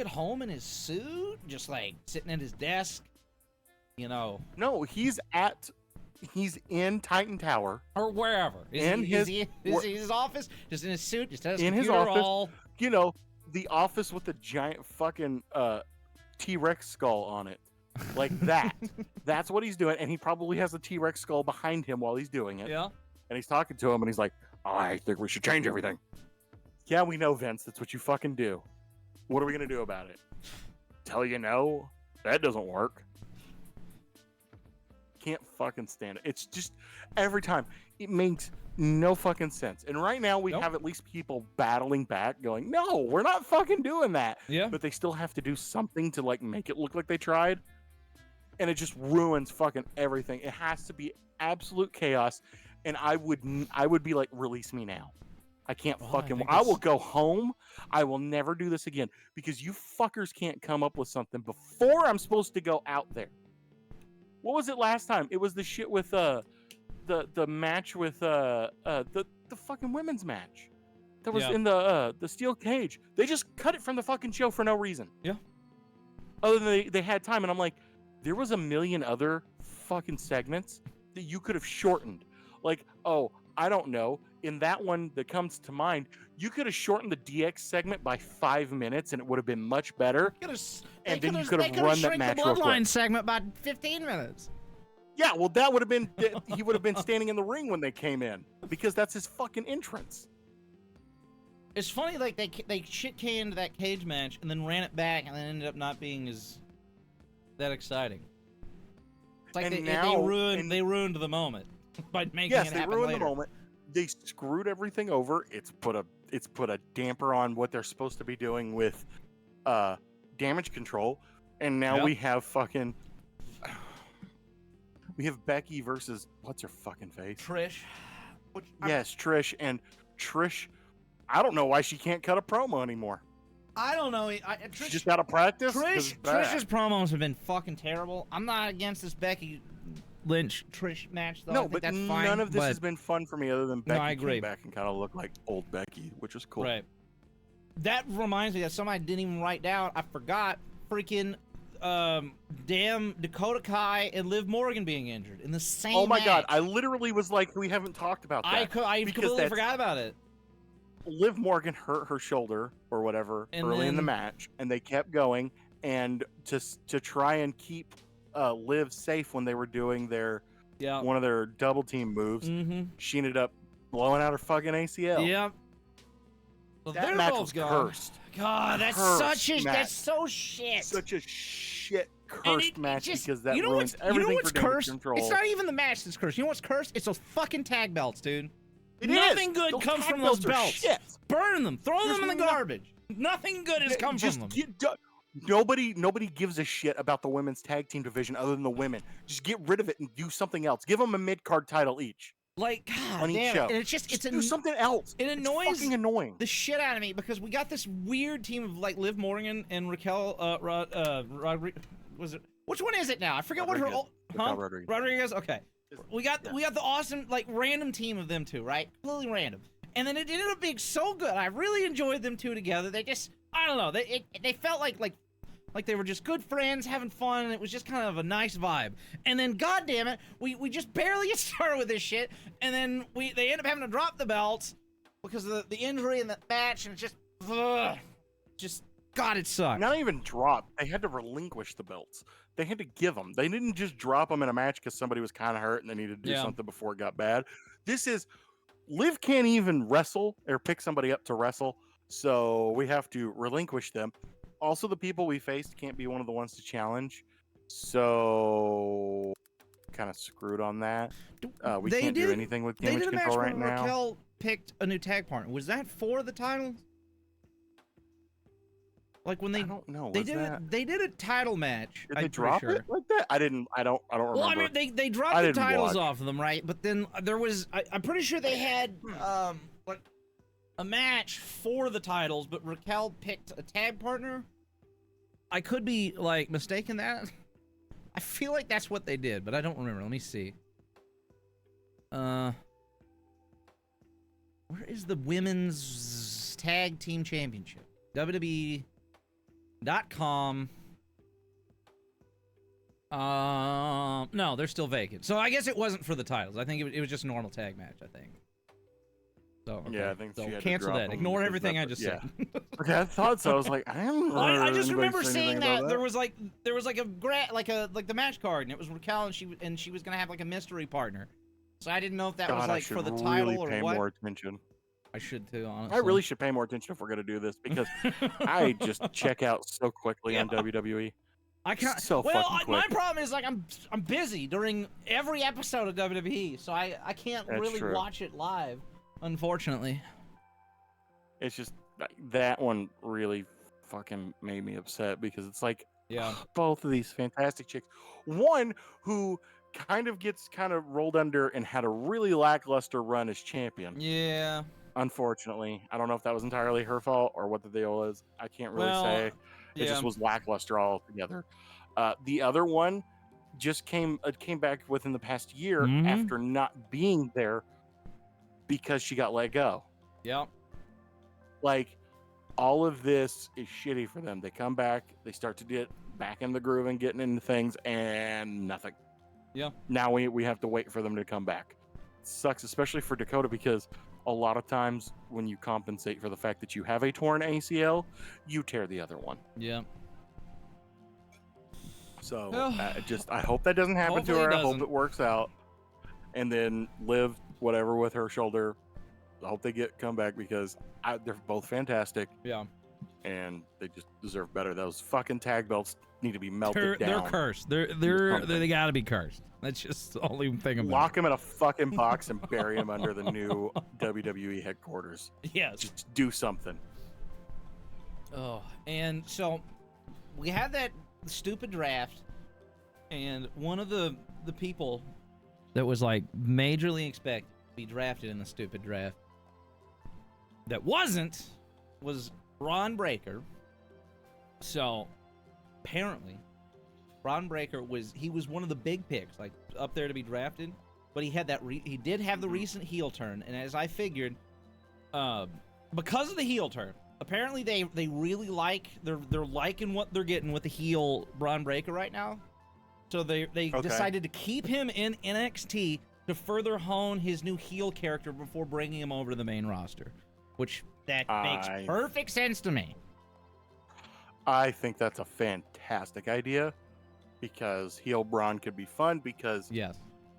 at home in his suit, just like sitting at his desk? You know? No, he's in Titan Tower or wherever. Is he his office? Just in his suit, just has in his office. You know, the office with the giant fucking T-Rex skull on it, like that. That's what he's doing, and he probably has a T-Rex skull behind him while he's doing it. Yeah. And he's talking to him, and he's like, "I think we should change everything." Yeah, we know, Vince. That's what you fucking do. What are we gonna do about it? Tell you no? That doesn't work. Can't fucking stand it. It's just every time it makes no fucking sense. And right now we have at least people battling back, going, "No, we're not fucking doing that." Yeah. But they still have to do something to like make it look like they tried, and it just ruins fucking everything. It has to be absolute chaos, and I would be like, "Release me now." I can't I will go home. I will never do this again because you fuckers can't come up with something before I'm supposed to go out there. What was it last time? It was the shit with the match with the fucking women's match that was in the steel cage. They just cut it from the fucking show for no reason. Yeah. Other than they had time, and I'm like, there was a million other fucking segments that you could have shortened. Like, oh, I don't know. In that one that comes to mind, you could have shortened the DX segment by 5 minutes, and it would have been much better. And then you could have run that match real quick. The Bloodline segment by 15 minutes. Yeah, well, that would have been. He would have been standing in the ring when they came in because that's his fucking entrance. It's funny, like they shit canned that cage match and then ran it back, and then ended up not being that exciting. It's like they ruined the moment by making it happen. Yes, they ruined the moment. They screwed everything over. It's put a damper on what they're supposed to be doing with damage control, and now we have Becky versus what's her fucking face? Trish. Yes, Trish, and Trish. I don't know why she can't cut a promo anymore. I don't know. She's just out of practice. Trish's promos have been fucking terrible. I'm not against this Becky Lynch Trish match though. No, but that's fine, none of this has been fun for me other than Becky came back and kind of looked like old Becky, which was cool. Right. That reminds me that something I didn't even write down. I forgot freaking damn Dakota Kai and Liv Morgan being injured in the same match. Oh my god, I literally was like, we haven't talked about that. I completely forgot about it. Liv Morgan hurt her shoulder or whatever early in the match, and they kept going, and to try and keep Liv safe when they were doing their one of their double team moves, she ended up blowing out her fucking ACL. Yep. Well, that match was cursed. God, that's so shit. Such a shit cursed match because that ruins everything. You know what's for cursed? Control. It's not even the match that's cursed. You know what's cursed? It's those fucking tag belts, dude. Nothing good comes from those belts. Shit. Burn them. Throw them in the garbage. Nothing good has come from them. Nobody gives a shit about the women's tag team division other than the women. Just get rid of it and do something else. Give them a mid-card title each. Like, God on each show. And it's do something else. It annoys fucking annoying the shit out of me because we got this weird team of like Liv Morgan and Raquel was it? Which one is it now? I forget what her Rodriguez. Okay. We got the awesome like random team of them two, right? Completely random. And then it ended up being so good. I really enjoyed them two together. They just I don't know. They felt like they were just good friends having fun, and it was just kind of a nice vibe. And then, goddamn it, we just barely get started with this shit, and then they end up having to drop the belts because of the injury in the match, and it's just ugh, just God, it sucked. Not even drop. They had to relinquish the belts. They had to give them. They didn't just drop them in a match because somebody was kind of hurt and they needed to do something before it got bad. This is Liv can't even wrestle or pick somebody up to wrestle, so we have to relinquish them. Also, the people we faced can't be one of the ones to challenge, so kind of screwed on that. We can't do anything with damage control right now. Raquel picked a new tag partner. Was that for the title? Like when they, I don't know. They did a title match. Did they drop it like that? I don't remember. Well, I mean, they dropped the titles off of them, right? But then there was, I'm pretty sure they had like a match for the titles, but Raquel picked a tag partner. I could be like mistaken that. I feel like that's what they did, but I don't remember. Let me see. Where is the women's tag team championship? WWE.com. No, they're still vacant. So I guess it wasn't for the titles. I think it was just a normal tag match, I think. So okay. Yeah, I think so. Cancel that. Ignore everything I just said. Okay, I thought so. I was like, I just remember seeing that there was like the match card, and it was Raquel, and she was gonna have like a mystery partner. So I didn't know if that was like for the title or pay what. More attention. I should too, honestly. I really should pay more attention if we're gonna do this because I just check out so quickly on WWE. I can't. So fucking quick. My problem is like I'm busy during every episode of WWE, so I can't really watch it live, unfortunately. It's just that one really fucking made me upset because it's like both of these fantastic chicks. One who kind of gets rolled under and had a really lackluster run as champion. Yeah. Unfortunately, I don't know if that was entirely her fault or what the deal was. I can't really say. It just was lackluster altogether. The other one just came back within the past year after not being there because she got let go. Yep. Like, all of this is shitty for them. They come back, they start to get back in the groove and getting into things, and nothing. Yeah. Now we have to wait for them to come back. It sucks, especially for Dakota, because a lot of times when you compensate for the fact that you have a torn ACL, you tear the other one. Yeah. So I hope that doesn't happen to her. I hope it works out. And then Liv whatever with her shoulder. I hope they come back because they're both fantastic. Yeah. And they just deserve better. Those fucking tag belts need to be melted down. They're cursed. They gotta be cursed. That's just the only thing about Lock them in a fucking box and bury them under the new WWE headquarters. Yes. Just do something. Oh, and so we had that stupid draft, and one of the people that was like majorly expected to be drafted in the stupid draft that was Ron Breakker. So apparently Ron Breakker was one of the big picks, like up there to be drafted, but he had he did have the recent heel turn, and as I figured, because of the heel turn, apparently they really they're liking what they're getting with the heel Ron Breakker right now. So they decided to keep him in NXT to further hone his new heel character before bringing him over to the main roster, which makes perfect sense to me. I think that's a fantastic idea because heel Braun could be fun because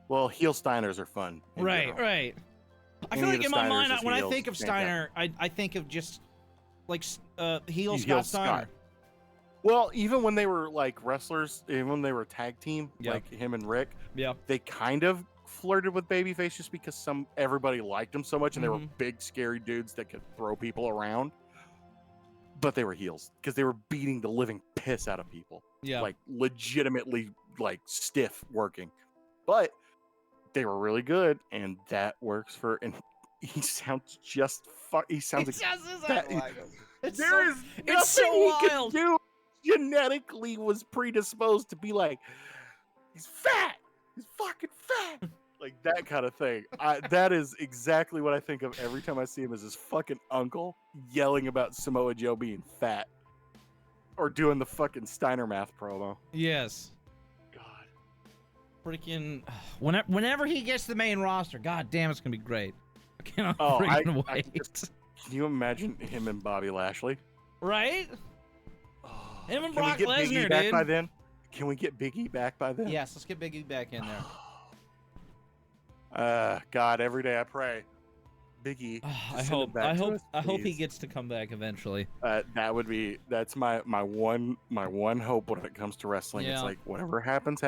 well, heel Steiners are fun. Right. I feel like in my mind when I think of Steiner, I think of just like heel Scott Steiner. Well, even when they were like wrestlers, even when they were a tag team, like him and Rick, they kind of flirted with babyface just because everybody liked them so much, and they were big, scary dudes that could throw people around. But they were heels because they were beating the living piss out of people. Yeah, like legitimately, like stiff working. But they were really good, and that works for. And he sounds just he sounds like there is nothing he can do. Genetically was predisposed to be like, he's fat, he's fucking fat, like that kind of thing. That is exactly what I think of every time I see him, as his fucking uncle yelling about Samoa Joe being fat or doing the fucking Steiner math promo. Yes. God. Freaking whenever he gets to the main roster, god damn, it's gonna be great. I cannot freaking wait. Can you imagine him and Bobby Lashley? Right? Him and Brock Can we get Big E Lesnar, back dude. by then? Can we get Big E back by then? Yes, let's get Big E back in there. God, every day I pray. Big E. I hope he gets to come back eventually. That's my one hope when it comes to wrestling. Yeah. It's like whatever happens.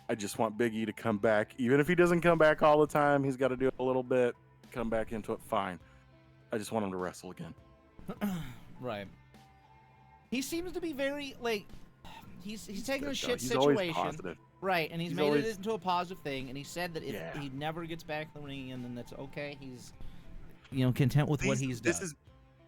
I just want Big E to come back. Even if he doesn't come back all the time, he's got to do it a little bit, come back into it, fine. I just want him to wrestle again. Right. He seems to be very, like, he's taking a shit he's situation. Right, and he's made it into a positive thing, and he said that if he never gets back in the ring, and then that's okay. He's, content with what he's done.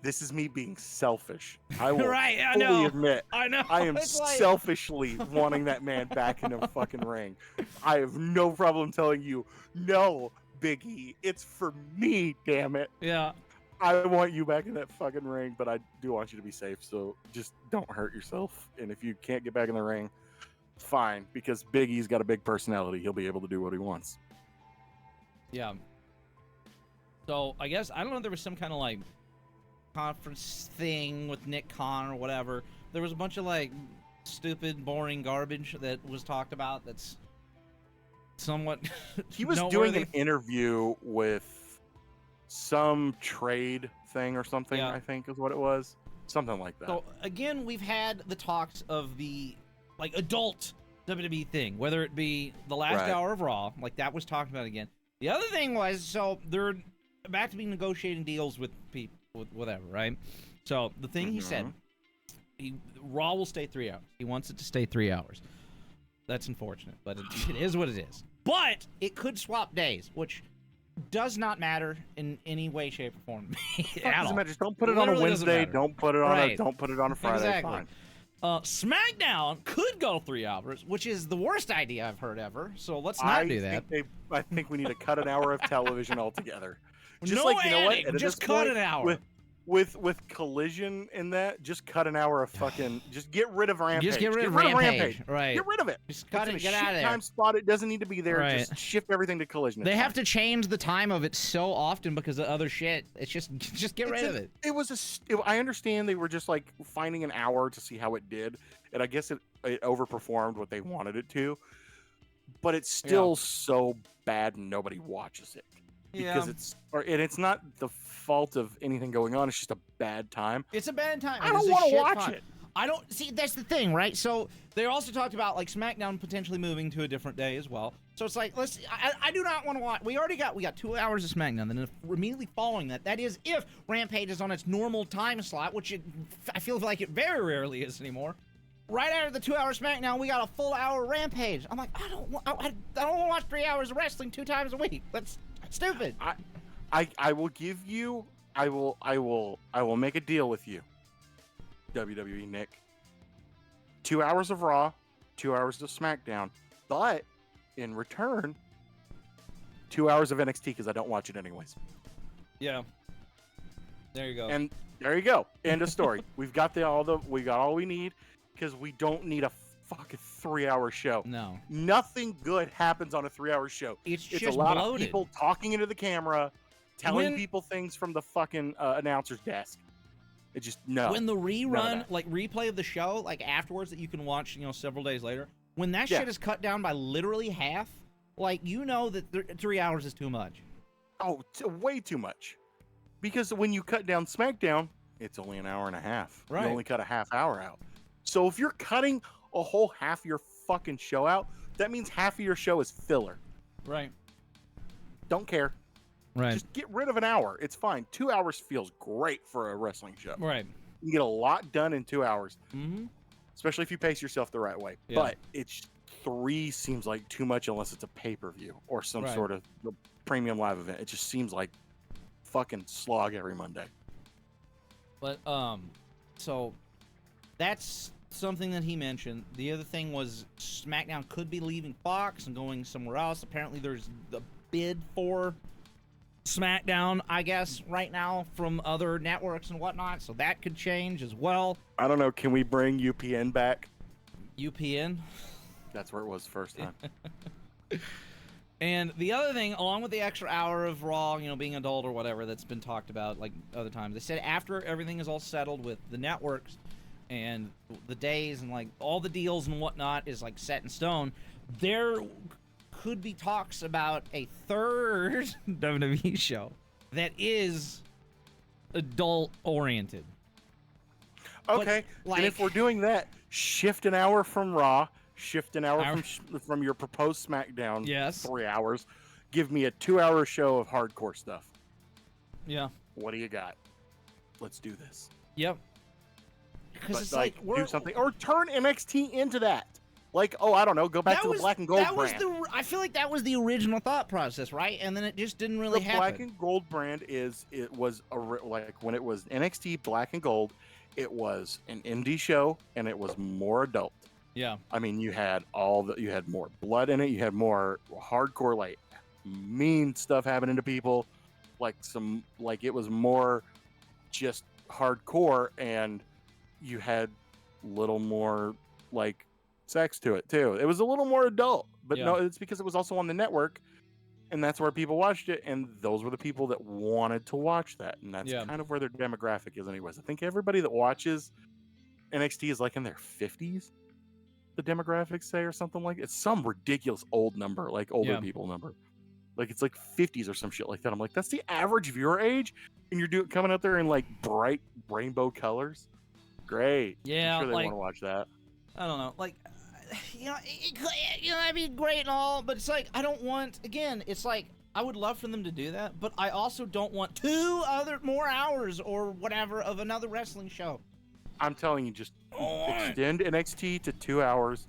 This is me being selfish. I will fully admit. I know. I am selfishly wanting that man back in a fucking ring. I have no problem telling you, no, Big E, it's for me, damn it. Yeah. I want you back in that fucking ring, but I do want you to be safe, so just don't hurt yourself. And if you can't get back in the ring, fine, because Big E's got a big personality. He'll be able to do what he wants. Yeah. So, I guess, I don't know if there was some kind of, like, conference thing with Nick Khan or whatever. There was a bunch of, like, stupid, boring garbage that was talked about that's somewhat He was doing an interview with some trade thing or something, I think is what it was. Something like that. So, again, we've had the talks of the, like, adult WWE thing, whether it be the last hour of Raw, like that was talked about again. The other thing was, so they're about to be negotiating deals with people, with whatever, right? So, the thing he said, Raw will stay 3 hours. He wants it to stay 3 hours. That's unfortunate, but it is what it is. But it could swap days, which does not matter in any way, shape, or form. Doesn't matter. Just don't put it on a Wednesday. Don't put it on a Friday. Exactly. Fine. SmackDown could go 3 hours, which is the worst idea I've heard ever. So let's not do that. I think we need to cut an hour of television altogether. Just no editing, just cut an hour. With Collision in that, just cut an hour of fucking. Just get rid of Rampage. Just get rid of Rampage. Right. Get rid of it. Just cut it. Get out of there. Time spot. It doesn't need to be there. Right. Just shift everything to Collision. They have to change the time of it so often because of other shit. It's just get rid of it. I understand they were just like finding an hour to see how it did, and I guess it overperformed what they wanted it to, but it's still so bad nobody watches it. Because it's not the fault of anything going on. It's just a bad time. It's a bad time. I don't want to watch it. I don't see. That's the thing, right? So they also talked about like SmackDown potentially moving to a different day as well. So it's like I do not want to watch. We got 2 hours of SmackDown. Then immediately following that is if Rampage is on its normal time slot, which I feel like it very rarely is anymore. Right after the 2 hour SmackDown, we got a full hour Rampage. I'm like, I don't want to watch 3 hours of wrestling 2 times a week. That's stupid. I will give you. I will make a deal with you. WWE Nick. 2 hours of Raw, 2 hours of SmackDown, but in return, 2 hours of NXT because I don't watch it anyways. Yeah. There you go. And there you go. End of story. We got all we need because we don't need a fucking 3 hour show. No. Nothing good happens on a 3 hour show. It's just a lot bloated. of people talking into the camera, telling people things from the fucking announcer's desk. It just When the replay of the show, like afterwards that you can watch, several days later, when that shit is cut down by literally half, like that 3 hours is too much. Oh, way too much. Because when you cut down SmackDown, it's only an hour and a half. Right. You only cut a half hour out. So if you're cutting a whole half of your fucking show out, that means half of your show is filler. Right. Don't care. Right. Just get rid of an hour. It's fine. 2 hours feels great for a wrestling show. Right. You get a lot done in 2 hours. Mm-hmm. Especially if you pace yourself the right way. Yeah. But 3 seems like too much unless it's a pay-per-view or some sort of premium live event. It just seems like fucking slog every Monday. But so that's something that he mentioned. The other thing was SmackDown could be leaving Fox and going somewhere else. Apparently there's the bid for SmackDown, I guess, right now from other networks and whatnot, so that could change as well. I don't know. Can we bring UPN back? UPN? That's where it was the first time. And the other thing, along with the extra hour of Raw, being adult or whatever that's been talked about like other times, they said after everything is all settled with the networks and the days and like all the deals and whatnot is like set in stone, there could be talks about a third WWE show that is adult oriented. Okay, and if we're doing that, shift an hour from Raw, shift an hour from your proposed SmackDown. Yes. 3 hours. Give me a 2-hour show of hardcore stuff. Yeah. What do you got? Let's do this. Yep. Because it's do something or turn NXT into that. Like, I don't know, go back to the black and gold brand. I feel like that was the original thought process, right? And then it just didn't really happen. The black and gold brand was like when it was NXT black and gold, it was an indie show and it was more adult. Yeah. I mean, you had more blood in it, you had more hardcore, like mean stuff happening to people, it was more just hardcore, and you had little more like sex to it too. It was a little more adult, but no, it's because it was also on the network, and that's where people watched it, and those were the people that wanted to watch that, and that's kind of where their demographic is anyways. I think everybody that watches NXT is like in their 50s, the demographics say, or something like it's some ridiculous old number, like older people number, like it's like 50s or some shit like that. I'm like, that's the average viewer age, and you're coming out there in like bright rainbow colors. Great. Yeah, I'm sure they want to watch that. I don't know, like, that'd be great and all, but it's like, I don't want, again, it's like, I would love for them to do that, but I also don't want 2 more hours or whatever of another wrestling show. I'm telling you, just extend NXT to 2 hours,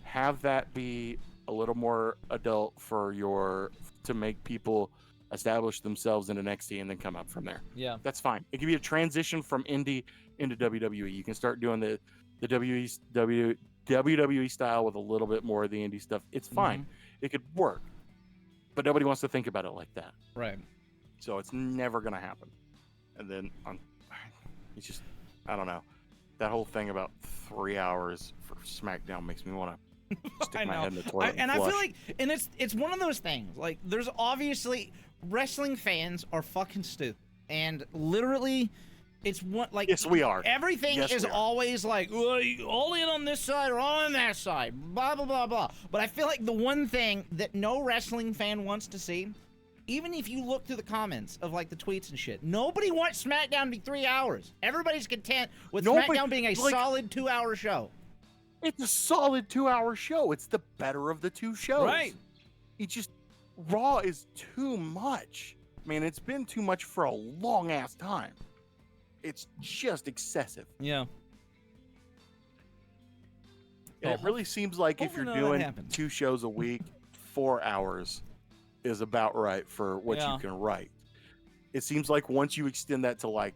have that be a little more adult to make people establish themselves in NXT and then come up from there. Yeah. That's fine. It can be a transition from indie into WWE. You can start doing the WWE style with a little bit more of the indie stuff. It's fine. It could work. But nobody wants to think about it like that. Right. So it's never going to happen. And then it's just, I don't know. That whole thing about 3 hours for SmackDown makes me want to stick my head in the toilet. I feel like, and it's one of those things. Like, there's obviously, wrestling fans are fucking stupid. And literally, it's what, like, yes, we are. Everything is always like, all in on this side or all on that side, blah, blah, blah, blah. But I feel like the one thing that no wrestling fan wants to see, even if you look through the comments of like the tweets and shit, nobody wants SmackDown to be 3 hours. Everybody's content with SmackDown being a solid 2-hour show. It's a solid 2-hour show. It's the better of the two shows. Right. Raw is too much. Man, it's been too much for a long ass time. It's just excessive. Yeah. It really seems like if you're doing 2 shows a week, 4 hours is about right for what you can write. It seems like once you extend that to like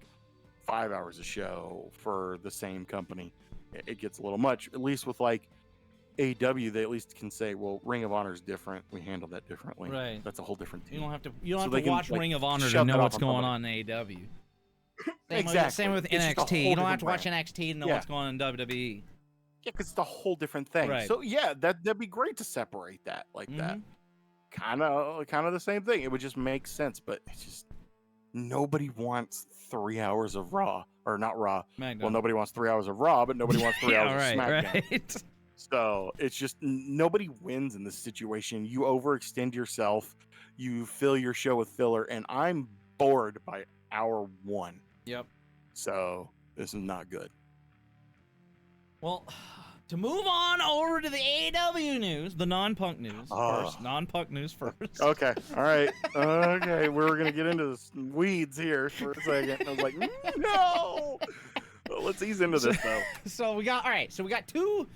5 hours a show for the same company, it gets a little much. At least with like AEW, they at least can say, well, Ring of Honor is different. We handle that differently. Right. That's a whole different team. You don't have to watch Ring of Honor to know what's going on in AEW. Same with NXT. You don't have to watch NXT to know what's going on in WWE. Yeah, because it's a whole different thing. Right. So yeah, that'd be great to separate that like that. Kind of the same thing. It would just make sense, but it's just nobody wants 3 hours of Raw, or not Raw. SmackDown. Well, nobody wants 3 hours of Raw, but nobody wants 3 hours of SmackDown. Right. So it's just nobody wins in this situation. You overextend yourself, you fill your show with filler, and I'm bored by hour 1. Yep. So this is not good. Well, to move on over to the AEW news, the non-punk news first. Non-punk news first. Okay. All right. Okay. We're going to get into the weeds here for a second. I was like, no. Well, let's ease into this, though. So we got two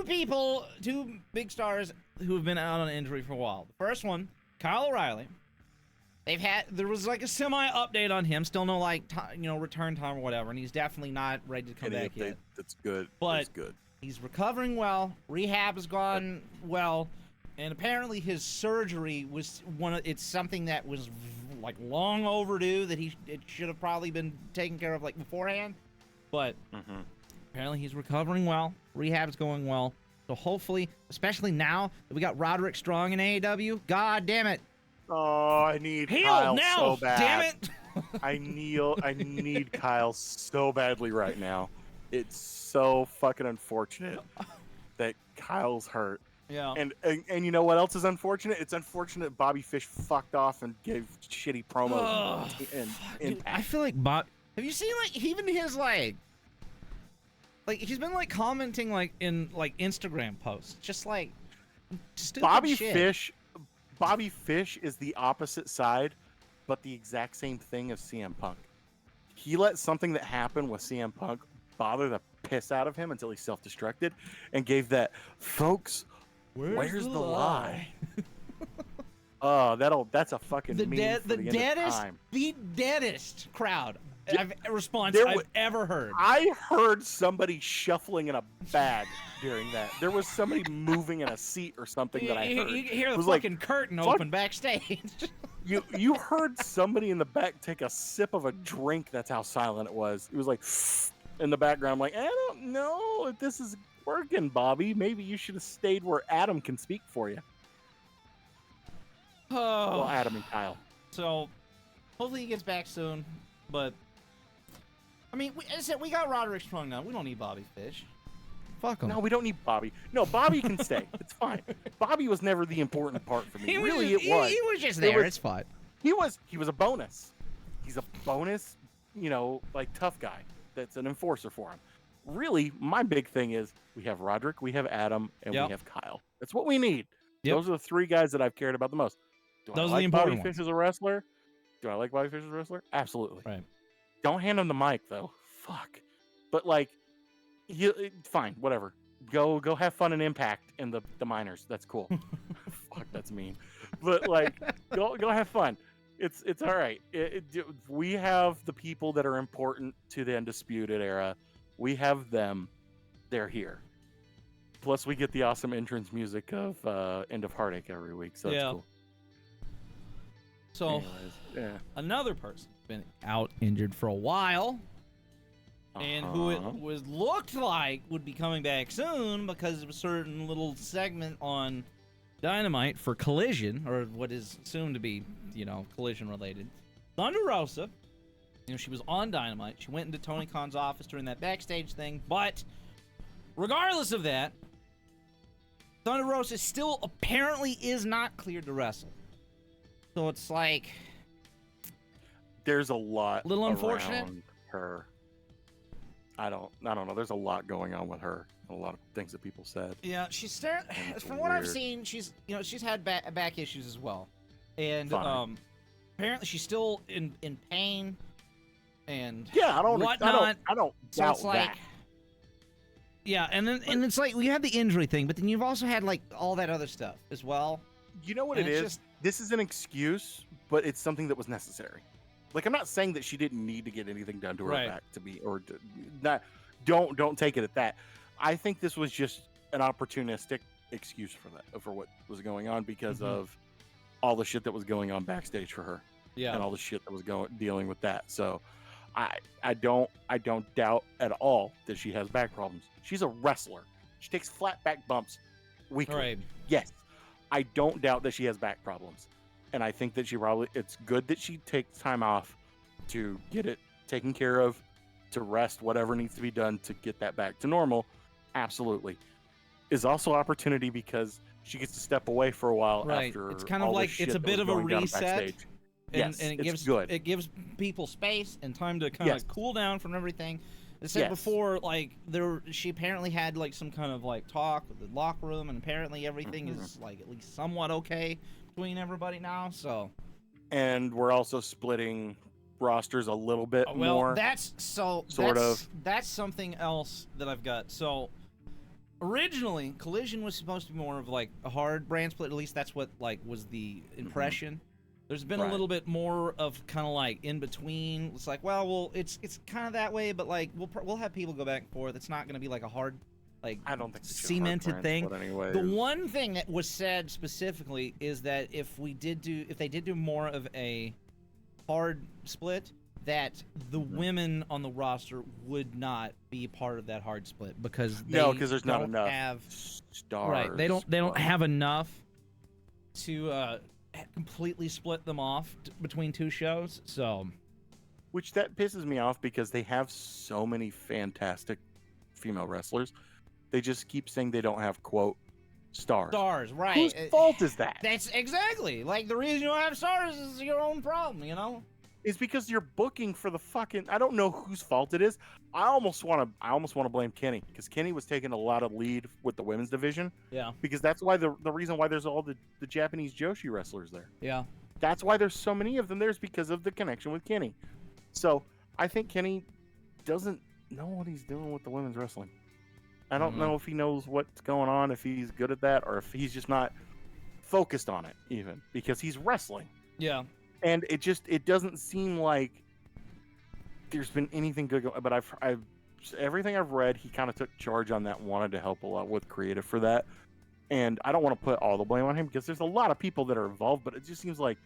people, 2 big stars who have been out on injury for a while. The first one, Kyle O'Reilly. There was like a semi-update on him, still no like return time or whatever, and he's definitely not ready to come back yet. That's good. But that's good. He's recovering well. Rehab has gone well, and apparently his surgery was it's something that was like long overdue, that it should have probably been taken care of like beforehand. But apparently he's recovering well. Rehab's going well. So hopefully, especially now that we got Roderick Strong in AEW, god damn it. Oh, I need Heal Kyle now, so bad. damn it. I need Kyle so badly right now. It's so fucking unfortunate that Kyle's hurt. Yeah. And you know what else is unfortunate? It's unfortunate Bobby Fish fucked off and gave shitty promos and Dude, I feel like have you seen like even his like he's been like commenting like in like Instagram posts, just like stupid Bobby shit. Fish is the opposite side, but the exact same thing as CM Punk. He let something that happened with CM Punk bother the piss out of him until he self-destructed and gave that, folks, where's the lie? Oh, that's a fucking meme for the end of time. The deadest crowd response I've ever heard. I heard somebody shuffling in a bag during that. There was somebody moving in a seat or something that I heard. You hear the fucking curtain open backstage. You heard somebody in the back take a sip of a drink. That's how silent it was. It was like in the background. I'm like, I don't know if this is working, Bobby. Maybe you should have stayed where Adam can speak for you. Oh. Well, Adam and Kyle. So hopefully he gets back soon, but I mean, as I said, we got Roderick Strong now. We don't need Bobby Fish. Fuck him. No, we don't need Bobby. No, Bobby can stay. It's fine. Bobby was never the important part for me. It was. He was just there. It's fine. He was a bonus. He's a bonus, like tough guy. That's an enforcer for him. Really, my big thing is we have Roderick, we have Adam, and we have Kyle. That's what we need. Yep. Those are the three guys that I've cared about the most. Those are the important Bobby Fish as a wrestler? Do I like Bobby Fish as a wrestler? Absolutely. Right. Don't hand him the mic though. Fuck. But like, fine, whatever. Go have fun and Impact in the minors. That's cool. Fuck, that's mean. But like, go have fun. It's all right. We have the people that are important to the Undisputed Era. We have them. They're here. Plus, we get the awesome entrance music of End of Heartache every week, so that's cool. So, another person been out injured for a while, and who it looked like would be coming back soon because of a certain little segment on Dynamite for Collision, or what is soon to be, Collision related. Thunder Rosa, she was on Dynamite. She went into Tony Khan's office during that backstage thing, but regardless of that, Thunder Rosa still apparently is not cleared to wrestle. So it's like, there's a lot little unfortunate around her. I don't know. There's a lot going on with her. A lot of things that people said. Yeah, from what I've seen, she's had back issues as well, and apparently she's still in pain, and I don't doubt that. Yeah, and it's like we had the injury thing, but then you've also had like all that other stuff as well. You know what it is? This is an excuse, but it's something that was necessary. Like, I'm not saying that she didn't need to get anything done to her back to be, or not. Don't take it at that. I think this was just an opportunistic excuse for what was going on because of all the shit that was going on backstage for her, and all the shit that was dealing with that. So, I don't doubt at all that she has back problems. She's a wrestler. She takes flat back bumps weekly. Right. Yes. I don't doubt that she has back problems. And I think that it's good that she takes time off to get it taken care of, to rest whatever needs to be done to get that back to normal. Absolutely. Is also opportunity because she gets to step away for a while after it's kind of like it's a bit of a reset. And it gives people space and time to kind of cool down from everything. I said before, like she apparently had like some kind of like talk with the locker room, and apparently everything is like at least somewhat okay between everybody now. So, and we're also splitting rosters a little bit more. That's something else that I've got. So originally, Collision was supposed to be more of like a hard brand split. At least that's what like was the impression. There's been a little bit more of kind of like in between. It's like, well, it's kind of that way, but like we'll have people go back and forth. It's not going to be like a hard, like I don't think cemented thing. Anyway, the one thing that was said specifically is that if they did do more of a hard split, that the women on the roster would not be part of that hard split because there's not enough have stars. Right, they don't have enough to completely split them off between two shows. So, which that pisses me off because they have so many fantastic female wrestlers. They just keep saying they don't have quote stars. Stars, right? Whose fault is that? That's exactly like the reason you don't have stars is your own problem, you know. Is because you're booking for the fucking. I don't know whose fault it is. I almost want to blame Kenny because Kenny was taking a lot of lead with the women's division. Yeah. Because that's why the reason why there's all the Japanese Joshi wrestlers there. Yeah. That's why there's so many of them. There's because of the connection with Kenny. So I think Kenny doesn't know what he's doing with the women's wrestling. I don't know if he knows what's going on, if he's good at that, or if he's just not focused on it even because he's wrestling. Yeah. And it doesn't seem like there's been anything good going. But I've everything I've read, he kind of took charge on that, wanted to help a lot with creative for that. And I don't want to put all the blame on him because there's a lot of people that are involved, but it just seems like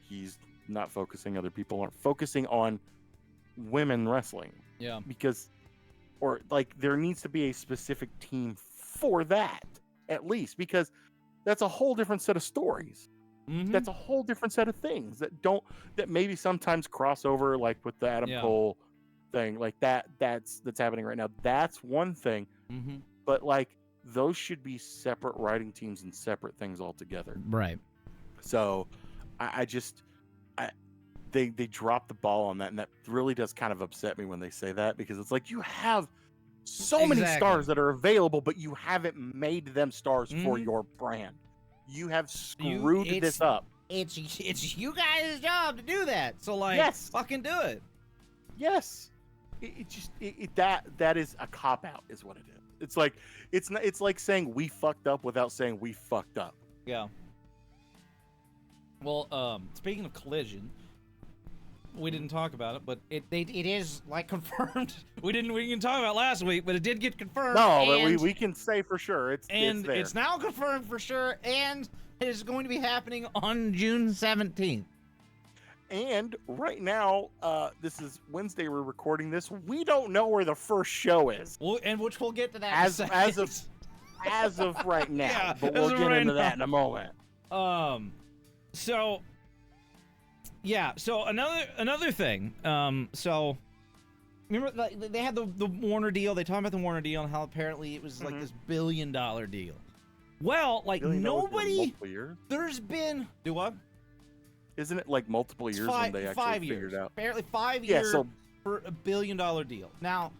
he's not focusing. Other people aren't focusing on women wrestling. Yeah. Or there needs to be a specific team for that at least, because that's a whole different set of stories. Mm-hmm. That's a whole different set of things that maybe sometimes cross over, like with the Adam Cole thing, like that's happening right now. That's one thing, but like those should be separate writing teams and separate things altogether. Right. So they dropped the ball on that, and that really does kind of upset me when they say that, because it's like you have so many stars that are available, but you haven't made them stars for your brand. You have screwed this up. It's you guys' job to do that. So fucking do it. Yes. That is a cop out, is what it is. It's like saying we fucked up without saying we fucked up. Yeah. Well, speaking of Collision, we didn't talk about it, but it is like confirmed. We didn't talk about it last week, but it did get confirmed. No, but we can say for sure it's there. It's now confirmed for sure, and it is going to be happening on June 17th. And right now, this is Wednesday. We're recording this. We don't know where the first show is. And which we'll get to that as of right now. But we'll get into that in a moment. So another thing. So remember they had the Warner deal. They talked about the Warner deal and how apparently it was like this $1 billion deal. Well, like nobody. There's been what? Isn't it like multiple years when they actually figured out? Apparently 5 years for a $1 billion deal. Now,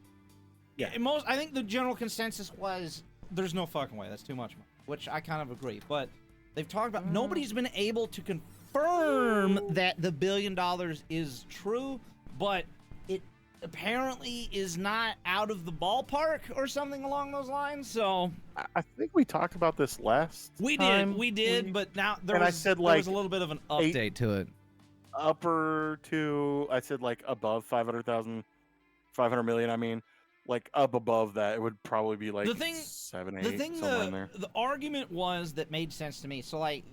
I think the general consensus was there's no fucking way. That's too much money, which I kind of agree. But they've talked about nobody's been able to confirm that the $1 billion is true, but it apparently is not out of the ballpark or something along those lines. So I think we talked about this last time. We did, but now there was a little bit of an update to it. I said like above 500 million. I mean, like up above that, it would probably be like 7, 8, somewhere in there. The argument was that made sense to me. So like,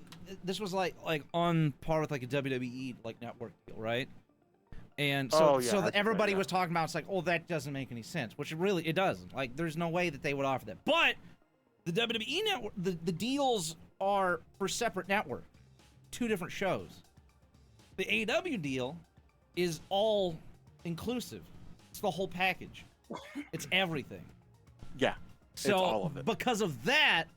this was like on par with like a WWE like network deal, right? And so everybody was talking about, it's like, oh, that doesn't make any sense, which it doesn't. Like, there's no way that they would offer that. But the WWE network, the deals are for separate network, 2 different shows. The AEW deal is all inclusive. It's the whole package. It's everything. Yeah. So it's all of it. Because of that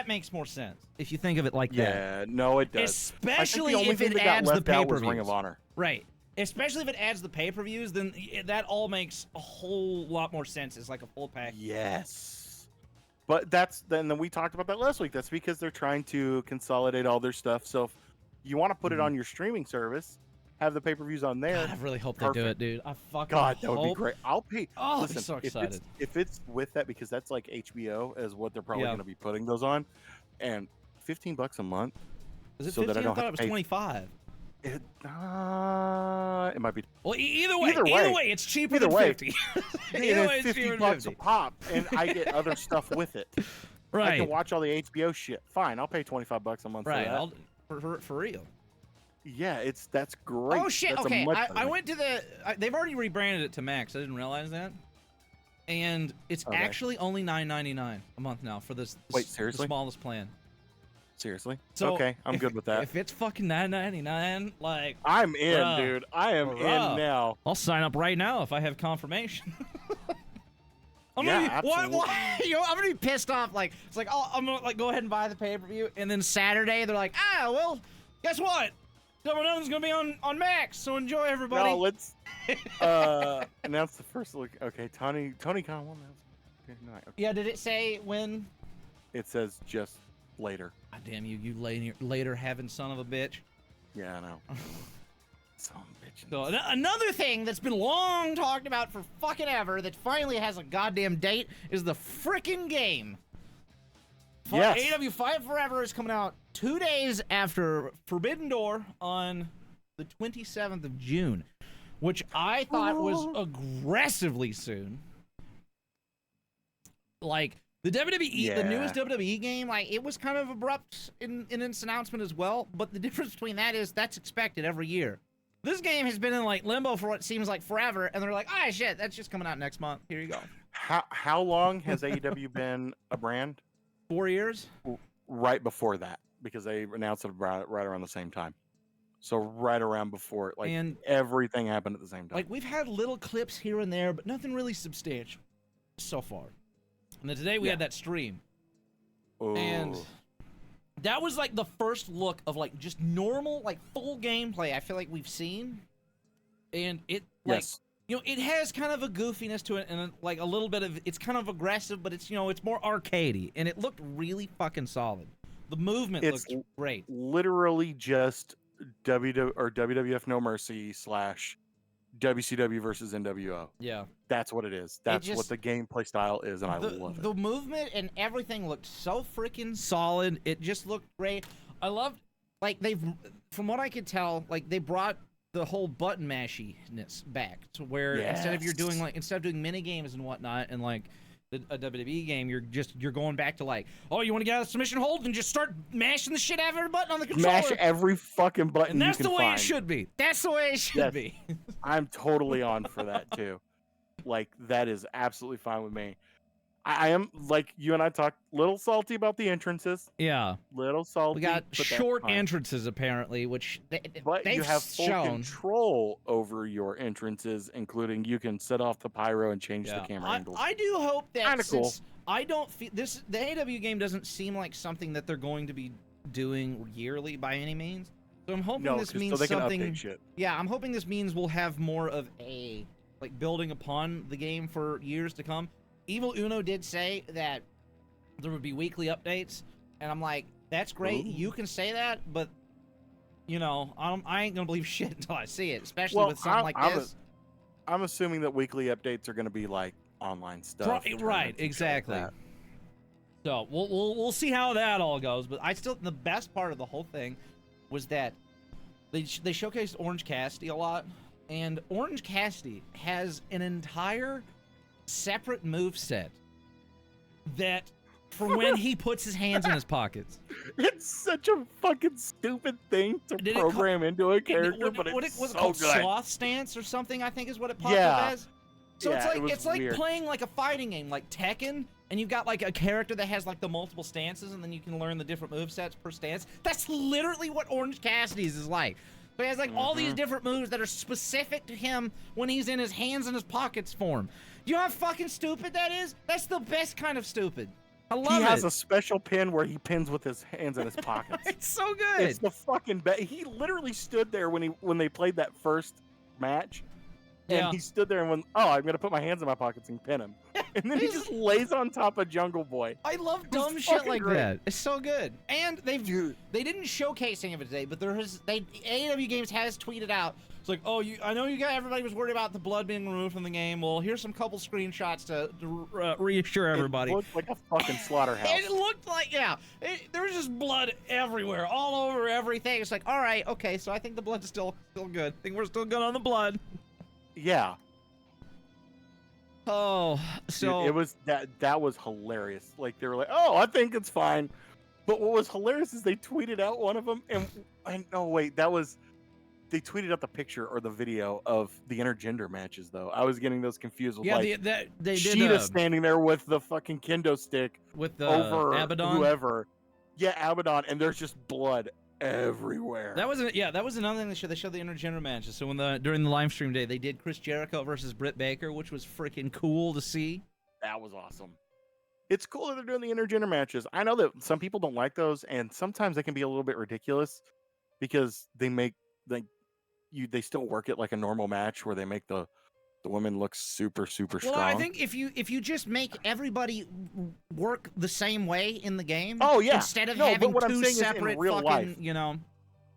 makes more sense if you think of it like that. Yeah, no, it does. Especially if it adds the pay-per-views. Ring of Honor. Right. Especially if it adds the pay-per-views, then that all makes a whole lot more sense. It's like a full package. Yes. But then we talked about that last week. That's because they're trying to consolidate all their stuff. So if you want to put it on your streaming service, have the pay-per-views on there. God, I really hope they do it, dude. I fucking God, that would be great. I'll pay. Oh, listen, I'm so excited. If it's with that, because that's like HBO is what they're probably going to be putting those on, and $15 a month. Is it 15? I thought it was 25. It might be. Well, either way, it's cheaper than 50. Either way, it's $50 a pop, and I get other stuff with it. Right. I can watch all the HBO shit. Fine, I'll pay $25 a month for that. For real. Yeah, that's great. Oh shit! That's Okay, I went to they've already rebranded it to Max. I didn't realize that. And it's actually only $9.99 a month now for this. Wait, seriously? The smallest plan. Seriously? So okay, I'm good with that. If it's fucking $9.99, like I'm in, dude. I am in now. I'll sign up right now if I have confirmation. Absolutely. Why? You know, I'm gonna be pissed off. Like it's like, oh, I'm gonna like go ahead and buy the pay-per-view, and then Saturday they're like, well, guess what? Double Down's gonna be on Max, so enjoy, everybody. No, let's announce the first look. Okay, Tony Khan won that. Okay. Yeah, did it say when? It says just later. God damn you later having son of a bitch. Yeah, I know. Son of a bitch. So another thing that's been long talked about for fucking ever that finally has a goddamn date is the frickin' game. Yes. AEW Fight Forever is coming out 2 days after Forbidden Door on the 27th of June, which I thought was aggressively soon. Like, the WWE, the newest WWE game, like, it was kind of abrupt in its announcement as well, but the difference between that is that's expected every year. This game has been in, like, limbo for what seems like forever, and they're like, ah, shit, that's just coming out next month. Here you go. How long has AEW been a brand? 4 years? Right before that, because they announced it right around the same time. So right around before, like, and everything happened at the same time. Like, we've had little clips here and there, but nothing really substantial so far. And then today we had that stream. Oh. And that was, like, the first look of, like, just normal, like, full gameplay I feel like we've seen. And it, like, you know, it has kind of a goofiness to it and, like, a little bit of, it's kind of aggressive, but it's, you know, it's more arcadey. And it looked really fucking solid. The movement looked great. Literally just WWF No Mercy / WCW versus NWO. Yeah. That's what it is. That's what the gameplay style is, and I love it. The movement and everything looked so freaking solid. It just looked great. I loved, like, from what I could tell, like, they brought the whole button mashiness back to where instead of doing mini games and whatnot and like a WWE game, you're going back to like, oh, you want to get out of submission hold and just start mashing the shit out of every button on the controller. Mash every fucking button. And that's you can the way find. it should be. That's the way it should be. I'm totally on for that too. Like, that is absolutely fine with me. I am, like, you and I talked a little salty about the entrances. Yeah. Little salty. We got short entrances, apparently, which but you have full control over your entrances, including you can set off the pyro and change the camera angles. I do hope that Kinda cool. I don't feel the AEW game doesn't seem like something that they're going to be doing yearly by any means. So I'm hoping this means something. Yeah, I'm hoping this means we'll have more of a, like, building upon the game for years to come. Evil Uno did say that there would be weekly updates, and I'm like, that's great. Ooh. You can say that, but, you know, I ain't gonna believe shit until I see it, especially with something like this. I'm assuming that weekly updates are gonna be like online stuff. Right, exactly. Like so we'll see how that all goes, but the best part of the whole thing was that they showcased Orange Cassidy a lot, and Orange Cassidy has an entire separate moveset that for when he puts his hands in his pockets. It's such a fucking stupid thing to program into a character, but it's so called good. Sloth Stance or something, I think is what it popped up as. So it's like playing like a fighting game like Tekken, and you've got like a character that has like the multiple stances, and then you can learn the different movesets per stance. That's literally what Orange Cassidy's is like. So he has like all these different moves that are specific to him when he's in his hands in his pockets form. You know how fucking stupid that is? That's the best kind of stupid. I love it. He has a special pin where he pins with his hands in his pockets. It's so good. It's the fucking best. He literally stood there when they played that first match. And he stood there and went, oh, I'm going to put my hands in my pockets and pin him. And then he just lays on top of Jungle Boy. I love dumb shit like that. It's so good. And they didn't showcase any of it today, but AEW Games has tweeted out. It's like, oh, I know everybody was worried about the blood being removed from the game. Well, here's some couple screenshots to reassure everybody. It looked like a fucking slaughterhouse. It looked like, there was just blood everywhere, all over everything. It's like, all right, okay, so I think the blood's still good. I think we're still good on the blood. Yeah. Oh, so dude, it was that was hilarious. Like, they were like, "Oh, I think it's fine," but what was hilarious is they tweeted out one of them, and no, wait, that was they tweeted out the picture or the video of the intergender matches though. I was getting those confused with they did Sheeta standing there with the fucking kendo stick with over Abaddon? whoever. Yeah, Abaddon, and there's just blood everywhere. That was another thing they showed the intergender matches. So during the live stream day, they did Chris Jericho versus Britt Baker, which was freaking cool to see. That was awesome. It's cool that they're doing the intergender matches. I know that some people don't like those, and sometimes they can be a little bit ridiculous because they make they still work it like a normal match where they make the women look super strong. Well, I think if you just make everybody work the same way in the game, instead of having two separate fucking, life, you know.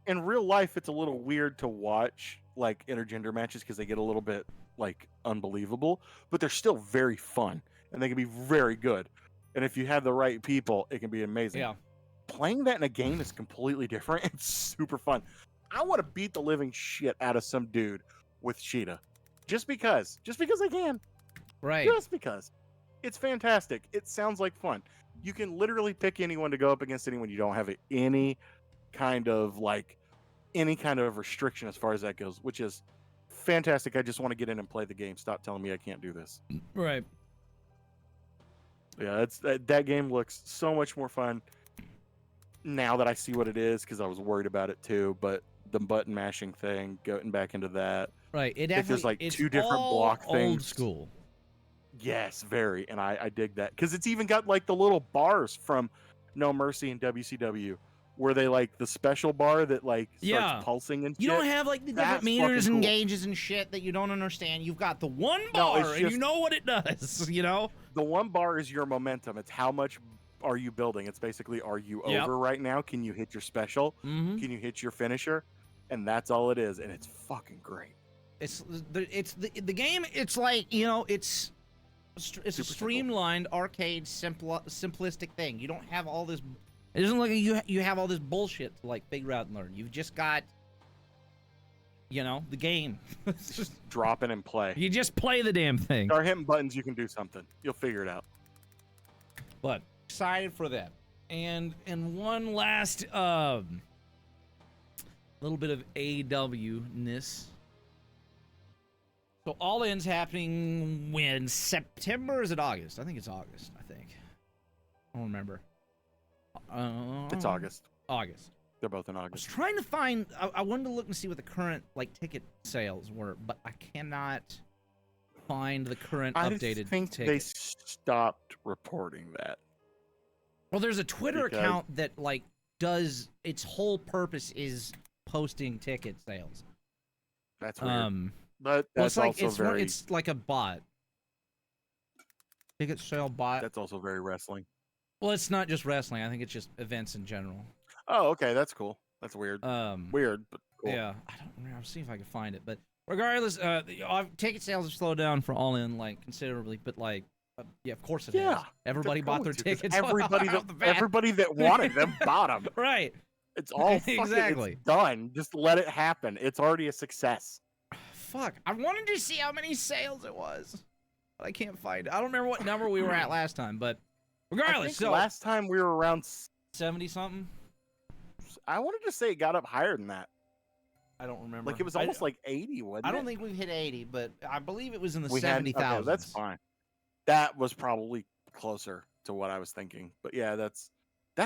In real life, it's a little weird to watch like intergender matches because they get a little bit like unbelievable, but they're still very fun and they can be very good. And if you have the right people, it can be amazing. Yeah. Playing that in a game is completely different. It's super fun. I want to beat the living shit out of some dude with Sheeta. Just because I can. Right. Just because. It's fantastic. It sounds like fun. You can literally pick anyone to go up against anyone. You don't have any kind of restriction as far as that goes, which is fantastic. I just want to get in and play the game. Stop telling me I can't do this. Right. Yeah, that game looks so much more fun now that I see what it is, because I was worried about it too. But the button mashing thing, going back into that, right? It definitely, there's like two different block things. Old school. Yes, very, and I dig that because it's even got like the little bars from No Mercy and WCW, where they like the special bar that like starts pulsing and shit. You don't have like the different meters and gauges and shit that you don't understand. You've got the one bar and you know what it does, you know? The one bar is your momentum. It's how much are you building? It's basically, are you over right now? Can you hit your special? Mm-hmm. Can you hit your finisher? And that's all it is, and it's fucking great. It's the game. It's like, you know, it's a streamlined arcade simplistic thing. You don't have all this. It doesn't look like you have all this bullshit to like figure out and learn. You've just got, you know, the game. It's just drop in and play. You just play the damn thing. Start hitting buttons, you can do something. You'll figure it out. But excited for that. And one last little bit of AEW-ness. So All In's happening when? September, or is it August? I think it's August, I think. I don't remember. It's August. August. They're both in I was August. trying to find, I wanted to look and see what the current like ticket sales were, but I cannot find the current updated I think ticket. they stopped reporting that. Well, there's a Twitter account that like does, its whole purpose is posting ticket sales. That's weird. But that's it's like a bot. Ticket sale bot. That's also very wrestling. Well, it's not just wrestling. I think it's just events in general. Oh, okay, that's cool. That's weird. Weird, but cool. Yeah, I don't remember. I'll see if I can find it. But regardless, ticket sales have slowed down for All In like considerably. But like, yeah, of course it has. Everybody bought their tickets. Everybody that wanted them bought them. Right. It's all fucking, it's done. Just let it happen. It's already a success. Fuck. I wanted to see how many sales it was, but I can't find it. I don't remember what number we were at last time, but regardless. So last time we were around 70 something. I wanted to say it got up higher than that. I don't remember. Like it was almost like 80, wasn't it? I don't think we've hit 80, but I believe it was in the 70,000. Okay, that's fine. That was probably closer to what I was thinking. But yeah, that's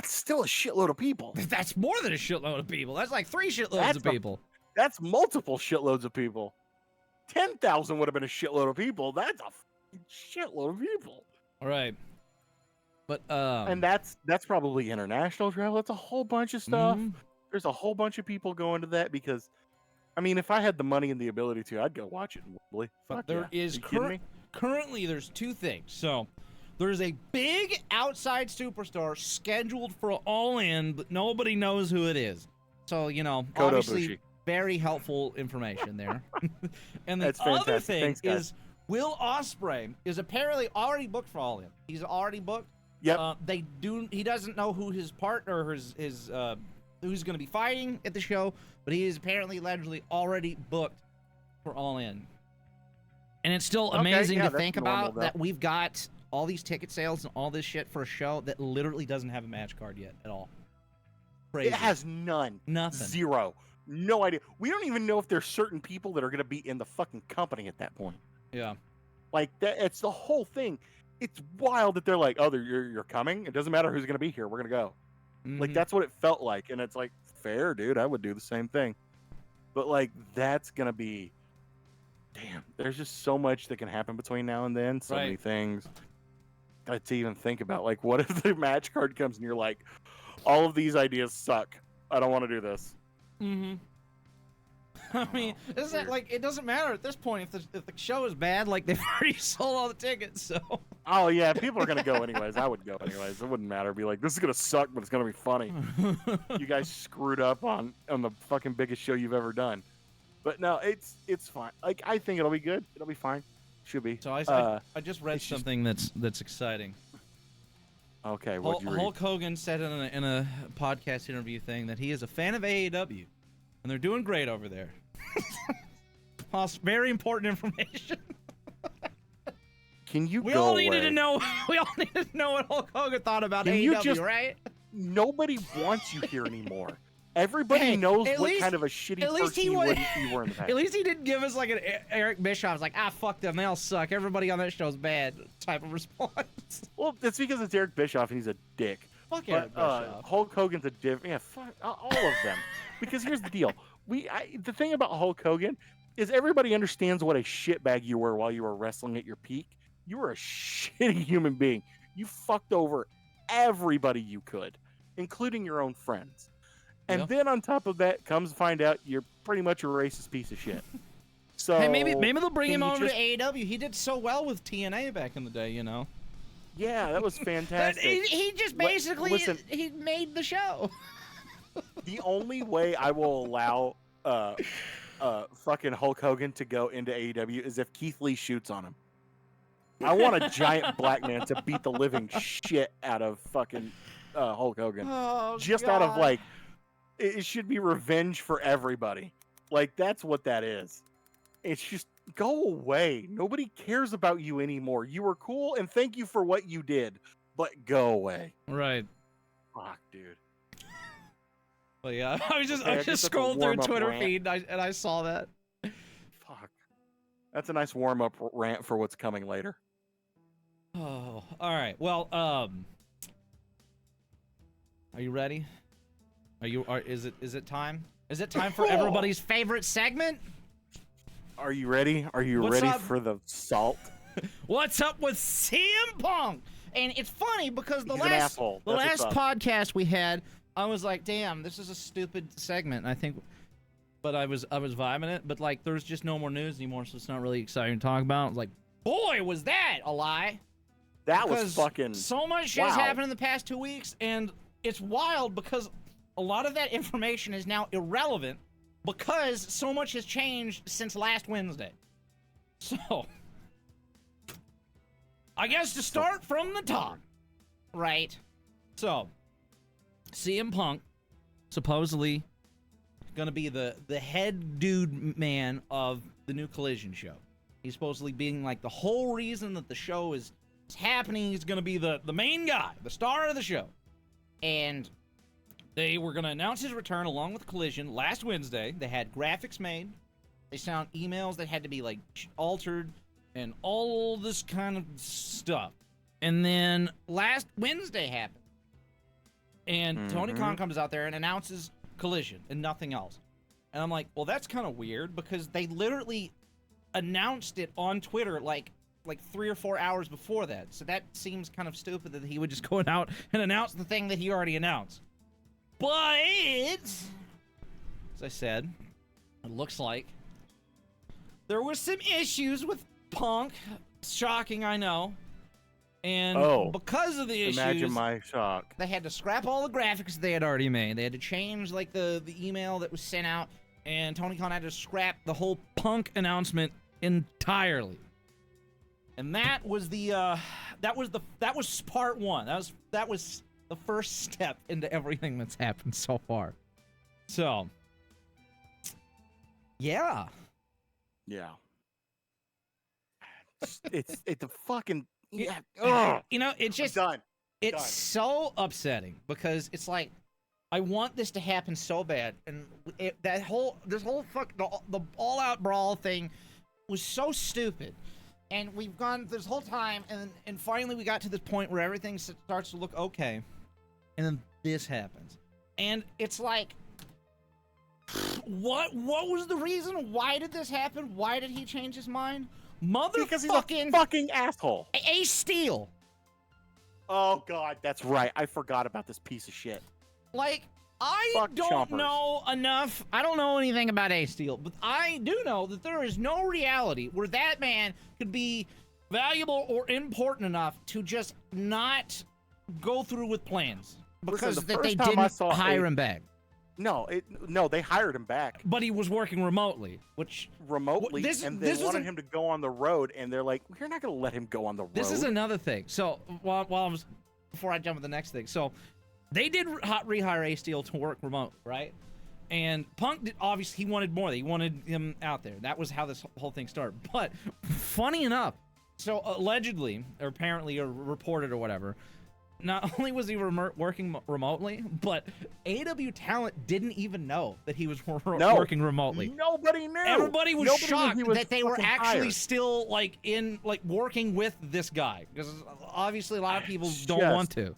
still a shitload of people. That's more than a shitload of people. That's like 3 shitloads of people. That's multiple shitloads of people. 10,000 would have been a shitload of people. That's a shitload of people. All right. But and that's probably international travel. It's a whole bunch of stuff. Mm-hmm. There's a whole bunch of people going to that because, I mean, if I had the money and the ability to, I'd go watch it. But there is currently there's 2 things. So there's a big outside superstar scheduled for All In, but nobody knows who it is. So you know, obviously, very helpful information there. And the other thing is, Will Ospreay is apparently already booked for All In. He's already booked. Yep. He doesn't know who his partner or his who's going to be fighting at the show, but he is apparently allegedly already booked for All In. And it's still amazing to think about that we've got all these ticket sales and all this shit for a show that literally doesn't have a match card yet at all. Crazy. It has none. Nothing. Zero. no idea. We don't even know if there's certain people that are going to be in the fucking company at that point. Yeah. Like that, it's the whole thing. It's wild that they're like, oh, you're coming. It doesn't matter who's going to be here. We're going to go. Like, that's what it felt like. And it's like, fair, dude. I would do the same thing. But like, that's going to be, damn, there's just so much that can happen between now and then. So many things to even think about. Like, what if the match card comes and you're like, all of these ideas suck. I don't want to do this. I mean, isn't that like, it doesn't matter at this point if the show is bad, like they've already sold all the tickets, so. Oh yeah, people are gonna go anyways. I would go anyways. It wouldn't matter. Be like, this is gonna suck, but it's gonna be funny. You guys screwed up on the fucking biggest show you've ever done. But no, it's fine. Like, I think it'll be good. It'll be fine. Should be. So I just read something that's exciting. Okay, what'd you read? Hulk Hogan said in a podcast interview thing that he is a fan of AEW, and they're doing great over there. Very important information. Can you we go all away? needed to know. We all needed to know what Hulk Hogan thought about AEW, right? Nobody wants you here anymore. Everybody knows what kind of a shitty person you were in the past. At least he didn't give us like an Eric Bischoff's like, fuck them, they all suck. Everybody on that show's bad type of response. Well, it's because it's Eric Bischoff and he's a dick. Fuck Eric Bischoff. Hulk Hogan's a dick. Yeah, fuck all of them. Because here's the deal. The thing about Hulk Hogan is everybody understands what a shitbag you were while you were wrestling at your peak. You were a shitty human being. You fucked over everybody you could, including your own friends. And then on top of that, comes to find out you're pretty much a racist piece of shit. So hey, maybe they'll bring him over to AEW. He did so well with TNA back in the day, you know. Yeah, that was fantastic. he just basically he made the show. The only way I will allow fucking Hulk Hogan to go into AEW is if Keith Lee shoots on him. I want a giant black man to beat the living shit out of fucking Hulk Hogan. Oh, just God. Out of like, it should be revenge for everybody. Like, that's what that is. It's just, go away. Nobody cares about you anymore. You were cool and thank you for what you did, but go away. Right. Fuck, dude. Well, yeah, I just scrolled through Twitter feed and I saw that. Fuck. That's a nice warm-up rant for what's coming later. Oh, all right. Well, are you ready? Is it time? Is it time for everybody's favorite segment? Are you ready? Are you ready for the salt? What's up with CM Punk? And it's funny because the last podcast we had, I was like, damn, this is a stupid segment. I think, but I was vibing it. But like, there's just no more news anymore, so it's not really exciting to talk about. I was like, boy, was that a lie? That was fucking. So much shit has happened in the past 2 weeks, and it's wild because a lot of that information is now irrelevant because so much has changed since last Wednesday. So, I guess to start from the top, right? So, CM Punk supposedly gonna be the head dude man of the new Collision show. He's supposedly being like the whole reason that the show is happening. He's gonna be the main guy, the star of the show. And they were gonna announce his return along with Collision last Wednesday. They had graphics made. They sent out emails that had to be like altered and all this kind of stuff. And then last Wednesday happened. And Tony Khan comes out there and announces Collision and nothing else. And I'm like, well, that's kind of weird because they literally announced it on Twitter like 3 or 4 hours before that. So that seems kind of stupid that he would just go out and announce the thing that he already announced. But, as I said, it looks like there were some issues with Punk. Shocking, I know. And because of the issues, imagine my shock. They had to scrap all the graphics they had already made. They had to change like the email that was sent out, and Tony Khan had to scrap the whole Punk announcement entirely. And that was that was part one. That was the first step into everything that's happened so far. So, yeah. Yeah. It's a fucking you know, it's just so upsetting because it's like I want this to happen so bad, and this whole the all-out brawl thing was so stupid. And we've gone this whole time, and finally we got to this point where everything starts to look okay. And then this happens. And it's like, what was the reason? Why did this happen? Why did he change his mind? Because he's a fucking asshole. Ace Steel. Oh, God, that's right. I forgot about this piece of shit. Like, I don't know enough. I don't know anything about Ace Steel, but I do know that there is no reality where that man could be valuable or important enough to just not go through with plans because they didn't hire him back. No, they hired him back. But he was working remotely, and they wanted him to go on the road, and they're like, "We're not going to let him go on the road." This is another thing. So, before I jump to the next thing, so they did rehire Ace Steel to work remote, right? And Punk obviously he wanted more. He wanted him out there. That was how this whole thing started. But funny enough, so allegedly, or apparently, or reported or whatever, not only was he working remotely, but AEW talent didn't even know that he was working remotely. Nobody knew. Everybody was shocked that they were actually still working with this guy, because obviously a lot of people don't want to.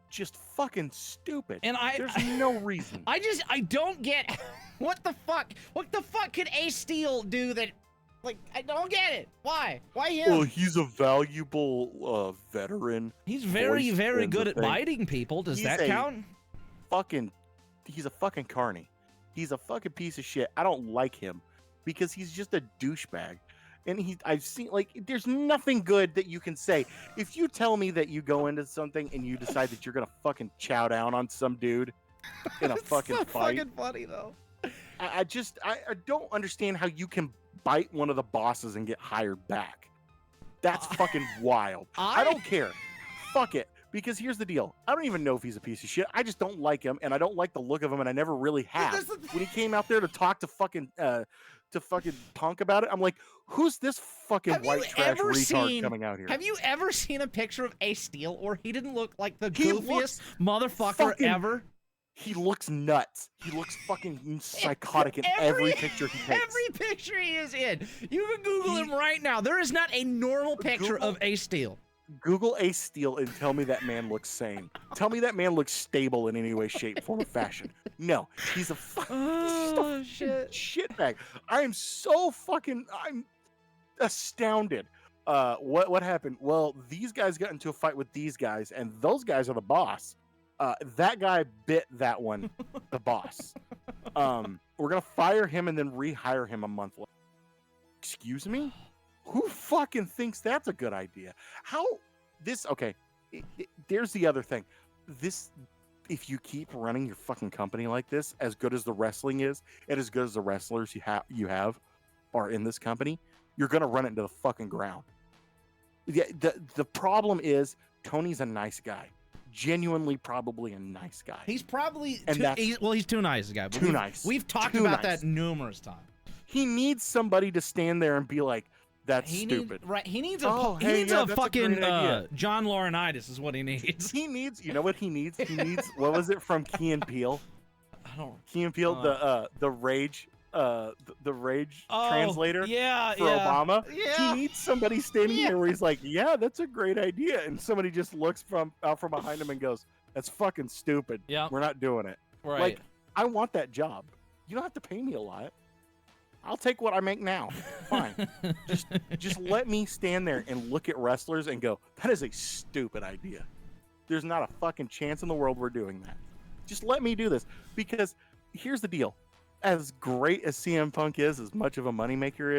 Just fucking stupid. And there's no reason. I don't get what the fuck could Ace Steel do that, like, I don't get it. Why him? Well, he's a valuable veteran. He's very good at biting people. Does that count? He's a fucking carny. He's a fucking piece of shit. I don't like him because he's just a douchebag. And I've seen, there's nothing good that you can say. If you tell me that you go into something and you decide that you're gonna fucking chow down on some dude in a fucking fight. Fucking funny though. I don't understand how you can bite one of the bosses and get hired back. That's fucking wild. I don't care. Fuck it. Because here's the deal. I don't even know if he's a piece of shit. I just don't like him, and I don't like the look of him, and I never really have. When he came out there to talk to fucking Punk about it, I'm like, who's this fucking white trash retard coming out here? Have you ever seen a picture of Ace Steel where he didn't look like the goofiest motherfucker ever? He looks nuts. He looks fucking psychotic in every picture he takes. Every picture he is in. You can Google him right now. There is not a normal picture of Ace Steel. Google Ace Steel and tell me that man looks sane. Tell me that man looks stable in any way, shape, form, or fashion. No, he's a fucking shitbag. I'm astounded. What happened? Well, these guys got into a fight with these guys, and those guys are the boss. That guy bit that one, the boss. We're gonna fire him and then rehire him a month later. Excuse me? Who fucking thinks that's a good idea? There's the other thing. If you keep running your fucking company like this, as good as the wrestling is, and as good as the wrestlers you have are in this company, you're gonna run it into the fucking ground. The problem is Tony's a nice guy. Genuinely probably a nice guy. He's probably he's too nice a guy. Too nice. We've talked about that numerous times. He needs somebody to stand there and be like, that's stupid. He needs a fucking John Laurinaitis is what he needs. You know what he needs? He needs, what was it from Key and Peele? Key and Peele, the rage translator for Obama. Yeah. He needs somebody standing here where he's like, yeah, that's a great idea. And somebody just looks out from behind him and goes, that's fucking stupid. Yeah. We're not doing it. Right. Like, I want that job. You don't have to pay me a lot. I'll take what I make now. Fine. just let me stand there and look at wrestlers and go, that is a stupid idea. There's not a fucking chance in the world we're doing that. Just let me do this. Because here's the deal. As great as CM Punk is, as much of a moneymaker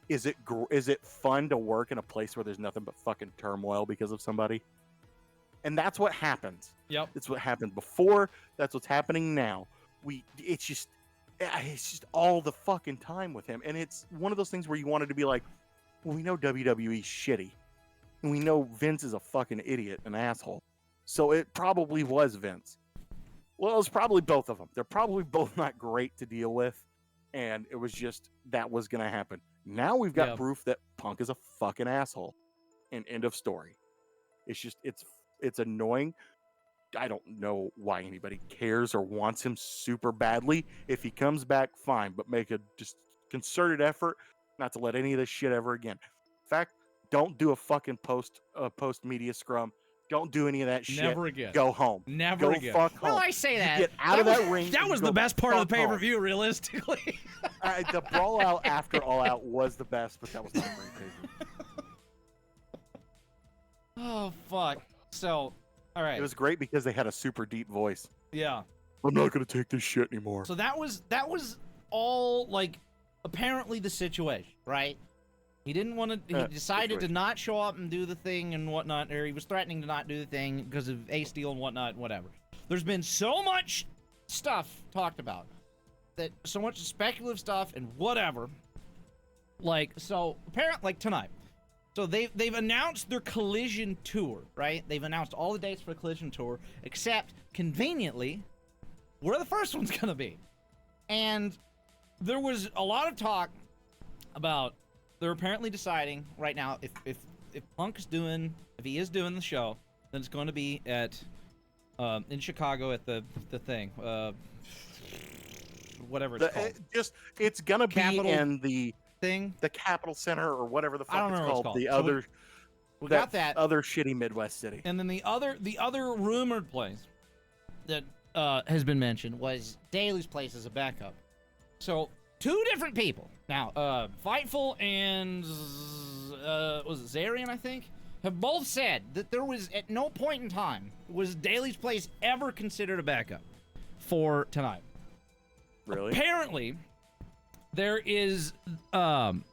is it fun to work in a place where there's nothing but fucking turmoil because of somebody? And that's what happens. Yep. It's what happened before. That's what's happening now. It's just all the fucking time with him. And it's one of those things where you wanted to be like, well, we know WWE's shitty. And we know Vince is a fucking idiot, an asshole. So it probably was Vince. Well, it was probably both of them. They're probably both not great to deal with. And it was just, that was going to happen. Now we've got proof that Punk is a fucking asshole. And end of story. It's just, it's annoying. I don't know why anybody cares or wants him super badly. If he comes back, fine, but make a just concerted effort not to let any of this shit ever again. In fact, don't do a fucking post media scrum. Don't do any of that shit. Never again. Go home. Never go again. Fuck home. Well, I say that. Get out of that ring. That was the best part of the pay-per-view, realistically. The brawl out after All Out was the best, but that was not a great pay-per-view. Oh, fuck. So, all right. It was great because they had a super deep voice. Yeah. I'm not going to take this shit anymore. So that was all, like, apparently the situation, right? He didn't want to, he decided to not show up and do the thing and whatnot, or he was threatening to not do the thing because of Ace Steel and whatnot, whatever. There's been so much stuff talked about, that so much speculative stuff and whatever. Like, so, apparently, like, tonight. So they've announced their Collision tour, right? They've announced all the dates for the Collision tour, except, conveniently, where the first one's gonna be. And there was a lot of talk about, they're apparently deciding right now if Punk's doing, if he is doing the show, then it's going to be at in Chicago at the thing, whatever it's called. It's gonna Capitol be in the thing, the Capitol Center or whatever the fuck it's called. The so other, we got that other shitty Midwest city. And then the other rumored place that has been mentioned was Daly's place as a backup. So 2 different people now, Fightful and was it Zarian, I think, have both said that there was at no point in time was Daly's place ever considered a backup for tonight. Really? Apparently, there is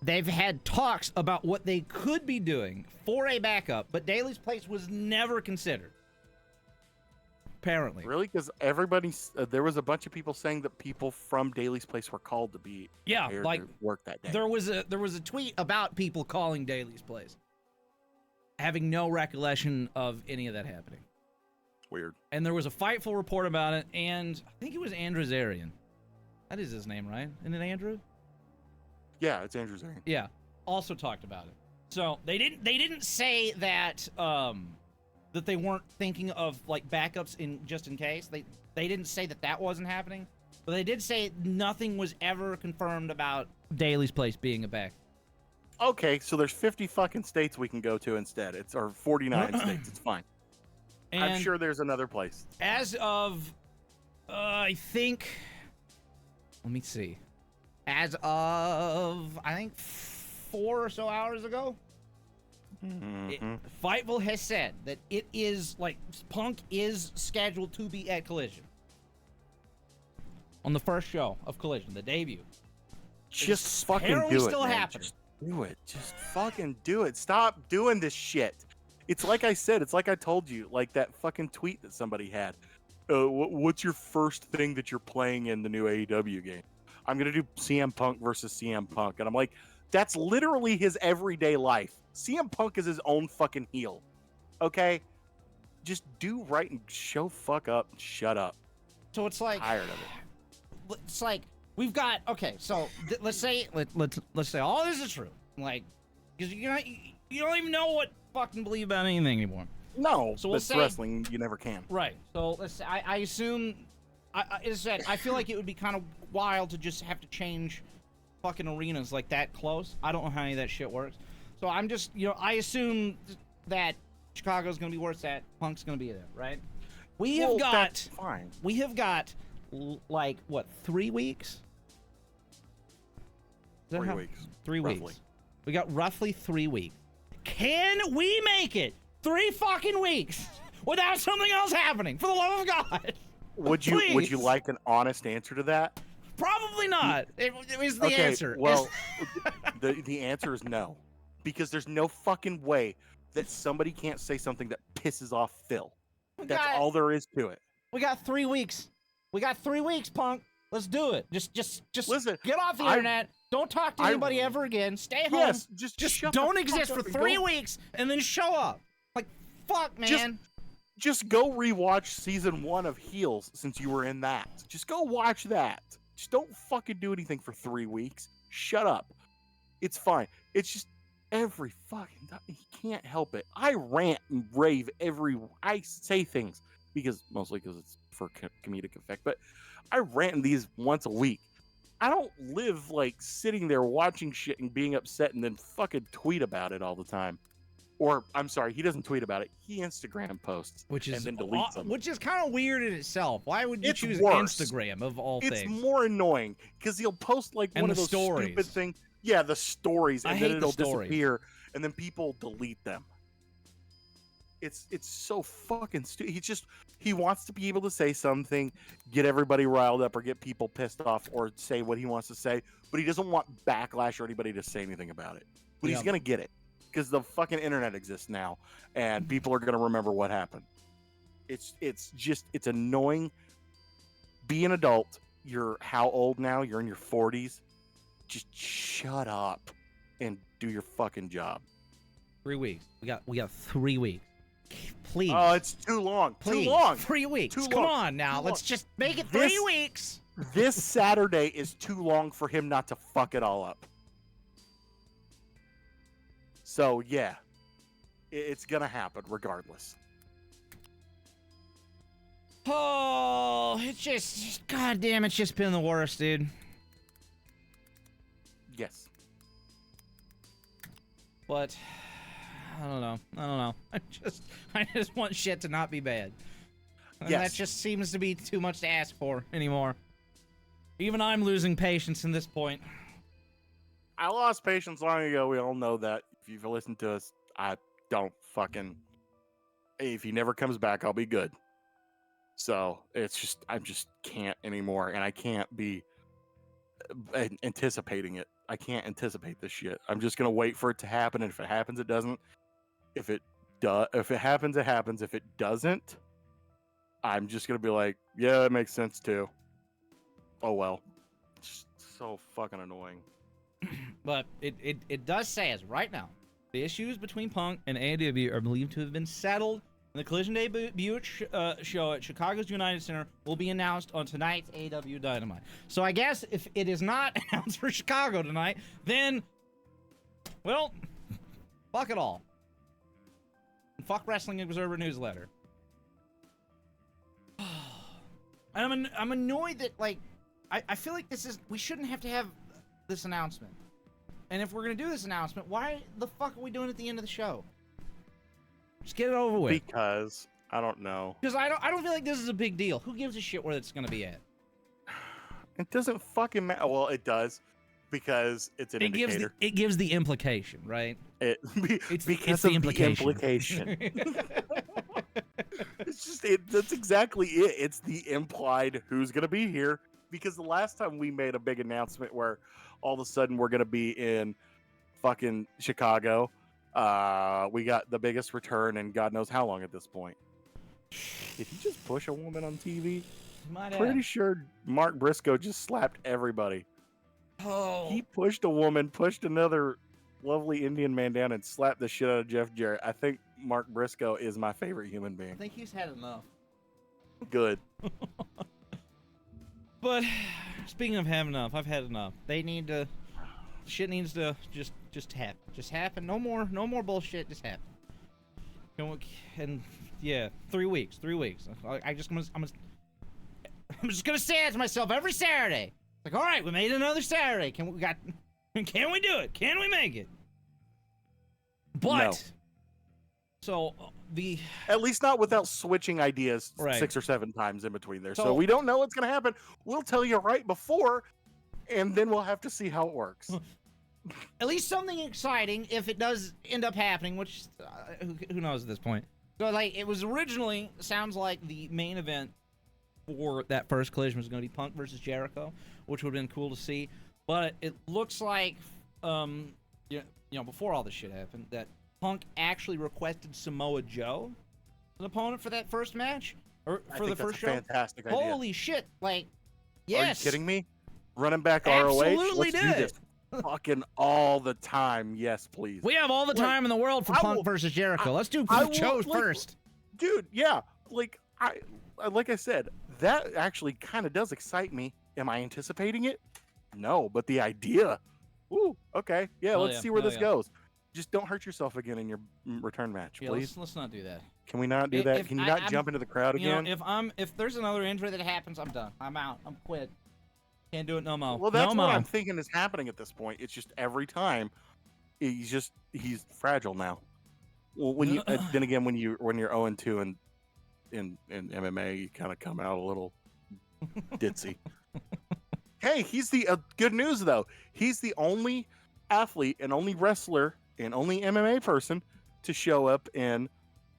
they've had talks about what they could be doing for a backup, but Daly's place was never considered. Apparently. Really? Because there was a bunch of people saying that people from Daly's place were called to be like to work that day. There was a tweet about people calling Daly's place, having no recollection of any of that happening. Weird. And there was a Fightful report about it, and I think it was Andrew Zarian. That is his name, right? Isn't it Andrew? Yeah, it's Andrew Zarian. Yeah, also talked about it. So they didn't say that that they weren't thinking of like backups in case. They didn't say that wasn't happening, but they did say nothing was ever confirmed about Daly's place being a backup. Okay, so there's 50 fucking states we can go to instead. Or 49 states. It's fine. And I'm sure there's another place. As of, I think, let me see. As of, I think 4 or so hours ago, Fightful has said that it is, like, Punk is scheduled to be at Collision. On the first show of Collision, the debut. Just fucking do it, still man. happening. Just do it. Just fucking do it. Stop doing this shit. It's like I said. It's like I told you. Like that fucking tweet that somebody had. What's your first thing that you're playing in the new AEW game? I'm going to do CM Punk versus CM Punk. And I'm like, that's literally his everyday life. CM Punk is his own fucking heel. Okay? Just do right and show fuck up and shut up. So it's like, tired of it. It's like, we've got, okay, so let's say all this is true. Like, because you don't even know what fucking believe about anything anymore. No, so we'll say, wrestling, you never can. Right. So let's say, I assume, I feel like it would be kind of wild to just have to change fucking arenas like that close. I don't know how any of that shit works. So I'm just, I assume that Chicago's going to be where it's at. Punk's going to be there, right? We have got, like, what, 3 weeks? 3 weeks. 3 roughly. weeks. We got roughly 3 weeks. Can we make it 3 fucking weeks without something else happening? For the love of God. Would you like an honest answer to that? Probably not. It was the answer. Well, the answer is no. Because there's no fucking way that somebody can't say something that pisses off Phil. That's all there is to it. We got 3 weeks. We got 3 weeks, Punk. Let's do it. Just listen, get off the internet. Don't talk to anybody ever again. Stay home. Yes, just don't exist for 3 weeks and then show up. Like, fuck, man. Just go rewatch season 1 of Heels since you were in that. Just go watch that. Just don't fucking do anything for 3 weeks. Shut up. It's fine. It's just every fucking time. He can't help it. I rant and rave I say things mostly because it's for comedic effect. But I rant these once a week. I don't live like sitting there watching shit and being upset and then fucking tweet about it all the time. Or I'm sorry, he doesn't tweet about it. He Instagram posts and then deletes them. Which is kind of weird in itself. Why would you choose worse. Instagram of all things? It's more annoying because he'll post like one of those stupid things. Yeah, the stories, and then it'll disappear, and then people delete them. It's so fucking stupid. He wants to be able to say something, get everybody riled up, or get people pissed off, or say what he wants to say, but he doesn't want backlash or anybody to say anything about it. But he's gonna get it because the fucking internet exists now, and people are gonna remember what happened. It's annoying. Be an adult. You're how old now? You're in your 40s. Just shut up and do your fucking job. 3 weeks. We got 3 weeks. Please. Oh, it's too long. Please. Too long. 3 weeks. Too Come long. on now. Let's just make it 3 weeks. This Saturday is too long for him not to fuck it all up. So, yeah. It's going to happen regardless. Oh, it's just, goddamn, it's just been the worst, dude. Yes. But I don't know. I just want shit to not be bad. And that just seems to be too much to ask for anymore. Even I'm losing patience in this point. I lost patience long ago. We all know that. If you've listened to us, I don't fucking. If he never comes back, I'll be good. So it's just, I just can't anymore, and I can't be anticipating it. I can't anticipate this shit. I'm just gonna wait for it to happen, and if it happens, it doesn't. If it happens, it happens. If it doesn't, I'm just gonna be like, yeah, it makes sense too. Oh well. It's so fucking annoying. But it does say as right now, the issues between Punk and AEW are believed to have been settled. The Collision debut show at Chicago's United Center will be announced on tonight's AEW Dynamite. So I guess if it is not announced for Chicago tonight, then, well, fuck it all. Fuck Wrestling Observer Newsletter. And I'm annoyed that, like, I feel like we shouldn't have to have this announcement. And if we're gonna do this announcement, why the fuck are we doing it at the end of the show? Just get it over with. Because I don't know. Because I don't feel like this is a big deal. Who gives a shit where it's gonna be at? It doesn't fucking matter. Well, it does, because it's an indicator. It gives the implication, right? It's because of the implication. It's just that's exactly it. It's the implied who's gonna be here. Because the last time we made a big announcement where all of a sudden we're gonna be in fucking Chicago. We got the biggest return in God knows how long at this point. Did he just push a woman on TV? Pretty sure Mark Briscoe just slapped everybody. Oh. He pushed a woman, pushed another lovely Indian man down, and slapped the shit out of Jeff Jarrett. I think Mark Briscoe is my favorite human being. I think he's had enough. Good. But speaking of having enough, I've had enough. Shit needs to just happen. Just happen. No more bullshit. Just happen. And yeah, 3 weeks. I'm just gonna say it to myself every Saturday. Like, all right, we made another Saturday. Can we do it? Can we make it? But no. So at least not without switching ideas 6 or 7 times in between there. So we don't know what's gonna happen. We'll tell you right before, and then we'll have to see how it works. At least something exciting if it does end up happening, which who knows at this point. So like it was originally, sounds like the main event for that first collision was going to be Punk versus Jericho, which would have been cool to see. But it looks like, before all this shit happened, that Punk actually requested Samoa Joe as an opponent for that first match or for the first show. Fantastic idea. Holy shit! Like, yes. Are you kidding me? Running back ROH. Let's do this. Fucking all the time. Yes, please. We have all the time in the world for Punk versus Jericho. Let's do Joe first. Dude, yeah. Like I said, that actually kind of does excite me. Am I anticipating it? No, but the idea. Ooh, okay. Yeah, let's see where this goes. just don't hurt yourself again in your return match, please. Let's not do that. Can we not do that? Can you not jump into the crowd again? If there's another injury that happens, I'm done. I'm out. I'm quit. Can't do it no more. Well, that's what I'm thinking is happening at this point. It's just every time, he's fragile now. Well, when you then again when you're 0-2 in MMA, you kind of come out a little ditzy. Hey, he's the good news though. He's the only athlete and only wrestler and only MMA person to show up in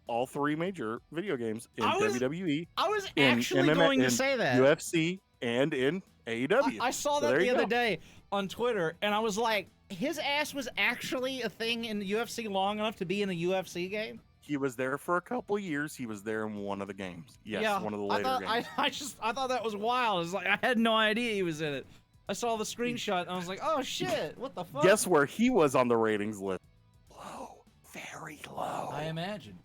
all 3 major video games in WWE. I was actually going to say that. UFC and in AEW. I saw that the other day on Twitter, and I was like, his ass was actually a thing in the UFC long enough to be in a UFC game? He was there for a couple years. He was there in one of the games. Yes, one of the later games. I thought that was wild. It's like I had no idea he was in it. I saw the screenshot and I was like, oh shit, what the fuck? Guess where he was on the ratings list? Low, very low. I imagine.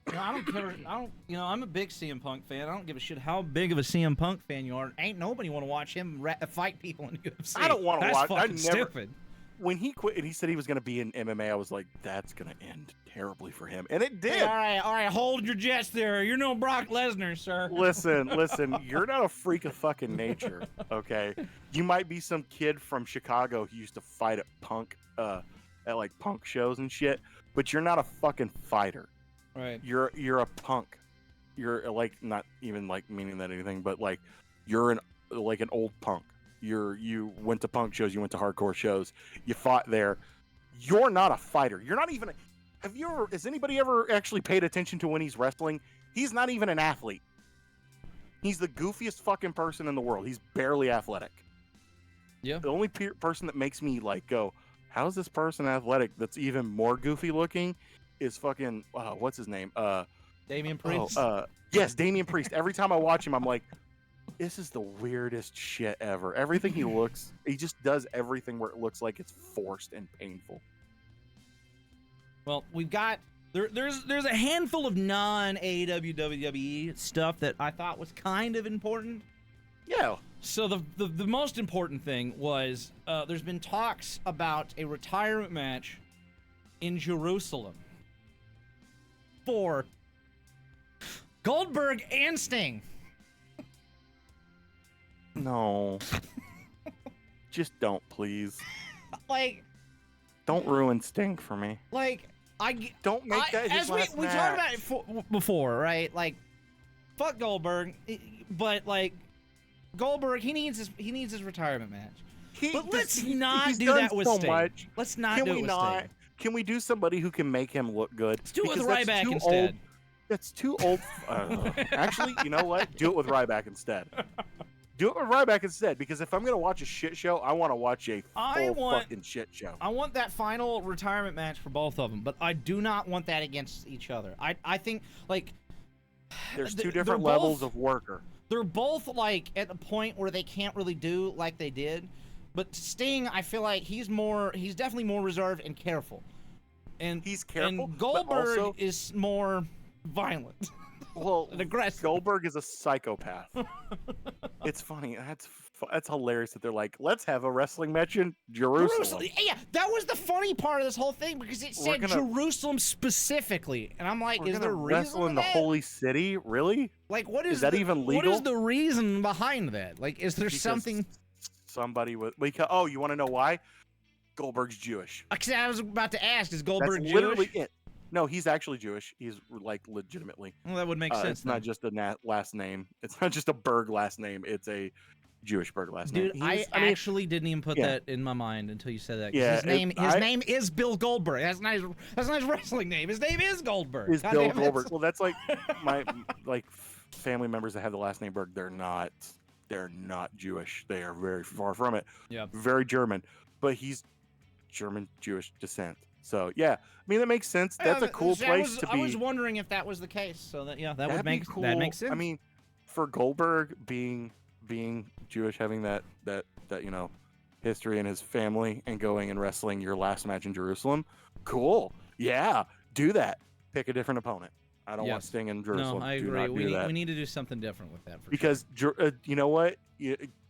I don't care. I'm a big CM Punk fan. I don't give a shit how big of a CM Punk fan you are. Ain't nobody want to watch him fight people in the UFC. I don't want to watch. That's fucking stupid. When he quit and he said he was going to be in MMA, I was like, that's going to end terribly for him. And it did. Hey, all right, hold your jets there. You're no Brock Lesnar, sir. Listen, you're not a freak of fucking nature, okay? You might be some kid from Chicago who used to fight at punk shows and shit, but you're not a fucking fighter. Right. You're a punk. You're like, not even like meaning that anything, but like you're an old punk. You went to punk shows, you went to hardcore shows, you fought there. You're not a fighter. You're not even has anybody ever actually paid attention to when he's wrestling? He's not even an athlete. He's the goofiest fucking person in the world. He's barely athletic. Yeah. The only person that makes me like go, how's this person athletic that's even more goofy looking is fucking what's his name? Damian Priest. Yes, Damian Priest. Every time I watch him, I'm like, this is the weirdest shit ever. Everything he just does everything where it looks like it's forced and painful. Well, we've got there's a handful of non-AEW WWE stuff that I thought was kind of important. Yeah. So the most important thing was there's been talks about a retirement match in Jerusalem for Goldberg and Sting. No. Just don't, please. Like, don't ruin Sting for me. Like, don't make that his last we talked about it before, right? Like, fuck Goldberg, but like Goldberg, he needs his retirement match. But let's not do that with Sting. Let's not do it with Sting. Can we do somebody who can make him look good? Let's do it with Ryback instead. That's too old. Actually, you know what? Do it with Ryback instead. Do it with Ryback instead, because if I'm going to watch a shit show, I want to watch a full fucking shit show. I want that final retirement match for both of them, but I do not want that against each other. I think, like... There's two different levels of worker. They're both, like, at a point where they can't really do like they did. But Sting, I feel like he's definitely more reserved and careful. And he's careful, and Goldberg is more violent. Well, and aggressive. Goldberg is a psychopath. It's funny. That's hilarious that they're like, let's have a wrestling match in Jerusalem. Yeah, that was the funny part of this whole thing, because it said Jerusalem specifically, and I'm like, is there a reason wrestle in the holy city? Really? Like, what is that even legal? What is the reason behind that? Like, is there something? Somebody with oh, you want to know why? Goldberg's Jewish. I was about to ask, is Goldberg That's Jewish? Literally it. No, he's actually Jewish. He's like legitimately. Well, that would make sense. It's not just a last name. It's not just a Berg last name. It's a Jewish Berg last name. Dude, I actually didn't even put that in my mind until you said that. Yeah, his name is Bill Goldberg. That's a nice wrestling name. His name is Goldberg. Is Bill Goldberg. Well, that's like my family members that have the last name Berg. They're not Jewish. They are very far from it. Yeah. Very German, but he's German Jewish descent. So yeah, I mean that makes sense. That's a cool place to be. I was wondering if that was the case. So that would make cool. That makes sense. I mean, for Goldberg being Jewish, having that history in his family, and going and wrestling your last match in Jerusalem, cool. Yeah, do that. Pick a different opponent. I don't want Sting in Jerusalem. No, I agree. We need to do something different with that. Because you know what?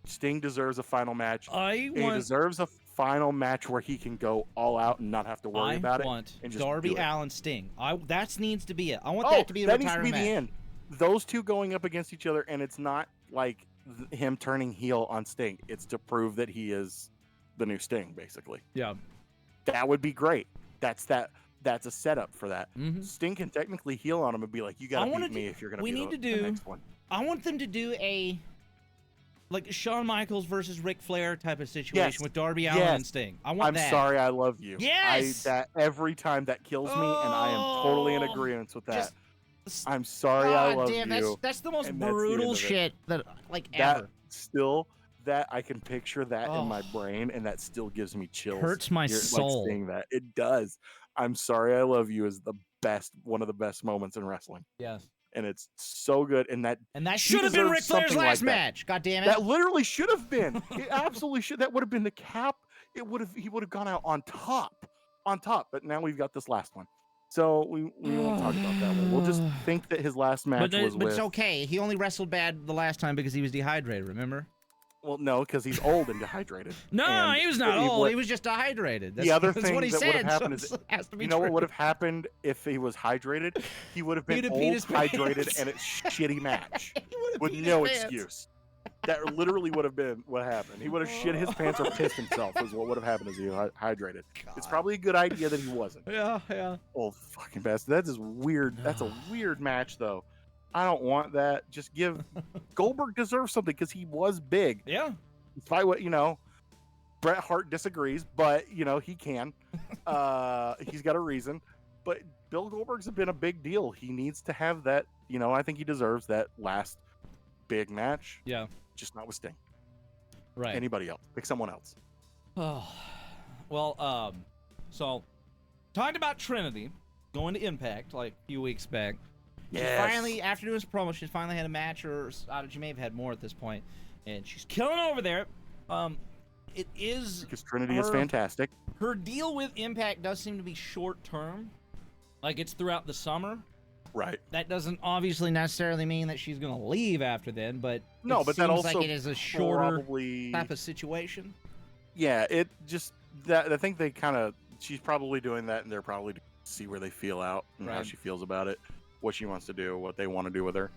Sting deserves a final match. He deserves a final match where he can go all out and not have to worry about it. I want and just Darby do it. Allin Sting. That needs to be it. I want that to be the retirement match. The end. Those two going up against each other, and it's not like him turning heel on Sting. It's to prove that he is the new Sting, basically. Yeah. That would be great. That's a setup for that. Mm-hmm. Sting can technically heel on him and be like, "You got to beat me if you're going to be the next one." I want them to do a Shawn Michaels versus Ric Flair type of situation with Darby Allin and Sting. I want that. I'm sorry, I love you. Yes. That every time that kills me, and I am totally in agreement with that. I'm sorry, I love you. That's the most brutal shit that ever. That I can picture that in my brain, and that still gives me chills. Hurts my soul. Seeing that, it does. I'm sorry, I love you is one of the best moments in wrestling. Yes. And it's so good, and that should have been Ric Flair's last match. God damn it! That literally should have been. It absolutely should. That would have been the cap. He would have gone out on top. But now we've got this last one, so we won't talk about that one. We'll just think that his last match was with. But it's okay. He only wrestled bad the last time because he was dehydrated. Remember? Well, no, because he's old and dehydrated. No, he was not old. He was just dehydrated. The other thing that would have happened is, you know what would have happened if he was hydrated? He would have been old, hydrated, and a shitty match with no excuse. That literally would have been what happened. He would have shit his pants or pissed himself is what would have happened as he was hydrated. God. It's probably a good idea that he wasn't. Yeah. Old fucking bastard. That is weird. That's a weird match, though. I don't want that. Just give Goldberg deserves something because he was big. Yeah. Despite what Bret Hart disagrees, but he can. He's got a reason. But Bill Goldberg's been a big deal. He needs to have that. I think he deserves that last big match. Yeah. Just not with Sting. Right. Anybody else? Pick someone else. Oh, well. So talked about Trinity going to Impact like a few weeks back. Yes. Finally, after doing his promo, she finally had a match, or she may have had more at this point, and she's killing over there. It is because Trinity is fantastic. Her deal with Impact does seem to be short term, like it's throughout the summer. Right. That doesn't obviously necessarily mean that she's going to leave after then, but no, but that also like it is a shorter type of situation. Yeah, it just that I think they she's probably doing that, and they're probably see where they feel out and how she feels about it. What she wants to do, what they want to do with her,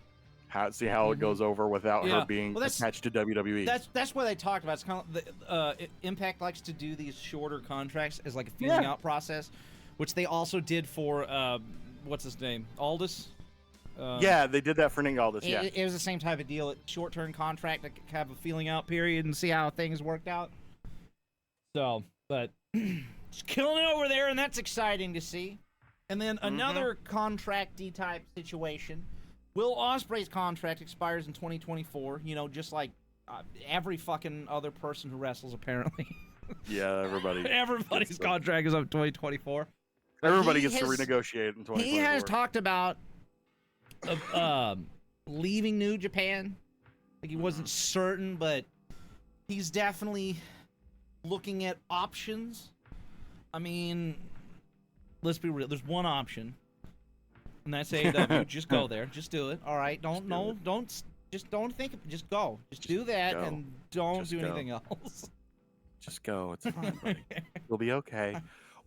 see how it goes over without her being attached to WWE. That's what they talked about. It's kind of Impact likes to do these shorter contracts as like a feeling out process, which they also did for what's his name, Aldis. Yeah, they did that for Nick Aldis. Yeah, it was the same type of deal. Short-term contract to have a feeling out period and see how things worked out. So, but she's killing it over there, and that's exciting to see. And then another contract-y type situation. Will Ospreay's contract expires in 2024, just like every fucking other person who wrestles, apparently. Yeah, everybody. Everybody's contract is up 2024. Everybody gets to renegotiate in 2024. He has talked about leaving New Japan. Like he wasn't certain, but he's definitely looking at options. I mean, let's be real. There's one option, and that's AEW. Just go there. Just do it. All right. Don't think. Just go. Just do that, and don't do anything else. Just go. It's fine, buddy. You'll be okay.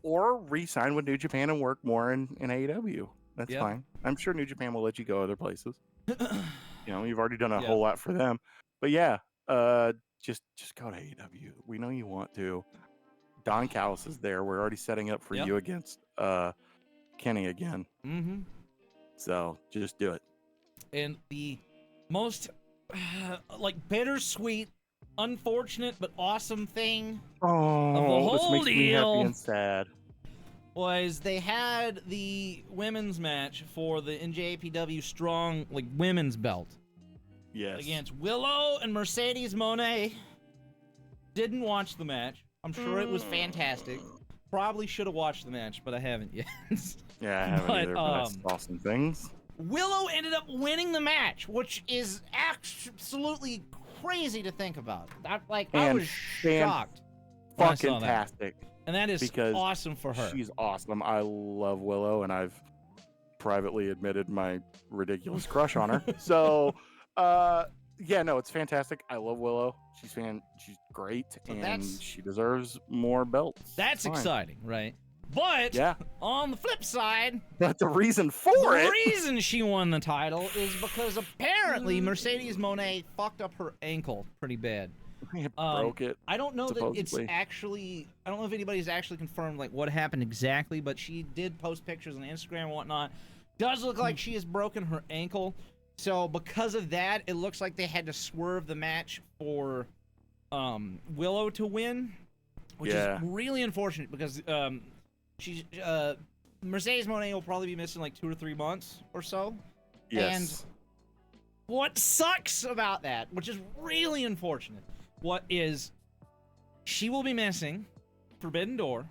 Or re-sign with New Japan and work more in AEW. That's fine. I'm sure New Japan will let you go other places. You've already done a whole lot for them. But yeah, just go to AEW. We know you want to. Don Callis is there. We're already setting up for you against Kenny again. Mm-hmm. So just do it. And the most bittersweet, unfortunate but awesome thing of the whole this makes me happy and sad was they had the women's match for the NJPW Strong women's belt. Yes. Against Willow and Mercedes Moné. Didn't watch the match. I'm sure it was fantastic. Probably should have watched the match, but I haven't yet. Yeah, I haven't either, but I saw some things. Willow ended up winning the match, which is absolutely crazy to think about. I was shocked. Fucking tastic. And that is awesome for her. She's awesome. I love Willow, and I've privately admitted my ridiculous crush on her. So, Yeah, no, it's fantastic. I love Willow. She's great, So and she deserves more belts. That's exciting, right? But yeah, on the flip side, but the reason the reason she won the title is because apparently Mercedes Moné fucked up her ankle pretty bad. Broke it. I don't know supposedly. that it's actually. I don't know if anybody's actually confirmed like what happened exactly, but she did post pictures on Instagram and whatnot. Does look like she has broken her ankle. So because of that, it looks like they had to swerve the match for Willow to win, which is really unfortunate because she's Mercedes Moné will probably be missing like 2 or 3 months or so. Yes. And what sucks about that, which is really unfortunate, what is she will be missing Forbidden Door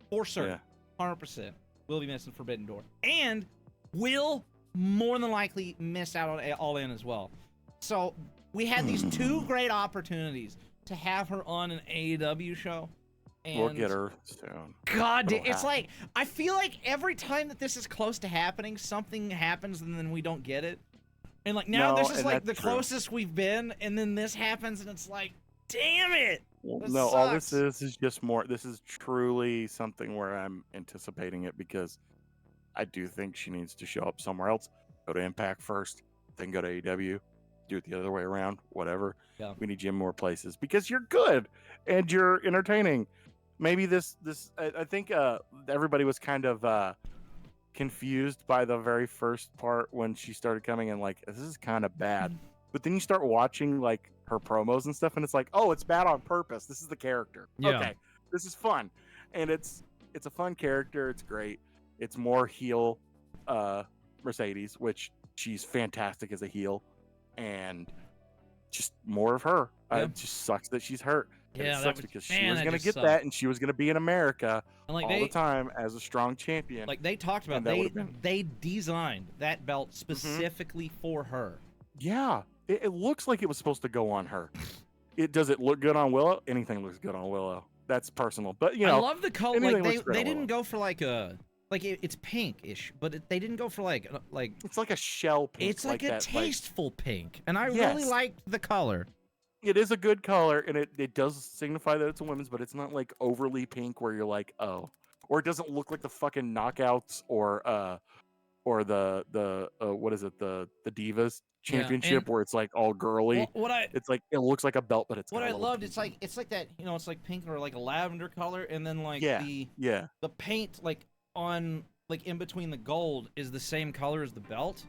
for certain, 100% will be missing Forbidden Door, and will more than likely miss out on All In as well. So we had these 2 great opportunities to have her on an AEW show. And we'll get her soon. God, it's like, I feel like every time that this is close to happening, something happens and then we don't get it. And like now this is like the closest we've been, and then this happens and it's like, damn it. No, all this is just more, this is truly something where I'm anticipating it because I do think she needs to show up somewhere else. Go to Impact first, then go to AEW. Do it the other way around, whatever. Yeah. We need you in more places because you're good and you're entertaining. Maybe I think everybody was kind of confused by the very first part when she started coming in, like, this is kind of bad. But then you start watching like her promos and stuff, and it's like, oh, it's bad on purpose. This is the character. Yeah. Okay, this is fun, and it's a fun character. It's great. It's more heel Mercedes, which she's fantastic as a heel, and just more of her. It just sucks that she's hurt. Yeah, it sucks because she was going to get that, and she was going to be in America all the time as a strong champion. Like they talked about, they designed that belt specifically for her. Yeah, it looks like it was supposed to go on her. Does it look good on Willow? Anything looks good on Willow. That's personal, but you know, I love the color. Like they didn't go for like a. Like it's pink-ish, but they didn't go for like it's like a shell pink. It's like a tasteful pink, and I really liked the color. It is a good color, and it does signify that it's a women's, but it's not like overly pink where you're like, oh, or it doesn't look like the fucking Knockouts or the what is it, the Divas Championship where it's like all girly. It's like it looks like a belt, but it's what I loved. It's like that, you know, it's like pink or like a lavender color, and then like the paint like on like in between the gold is the same color as the belt.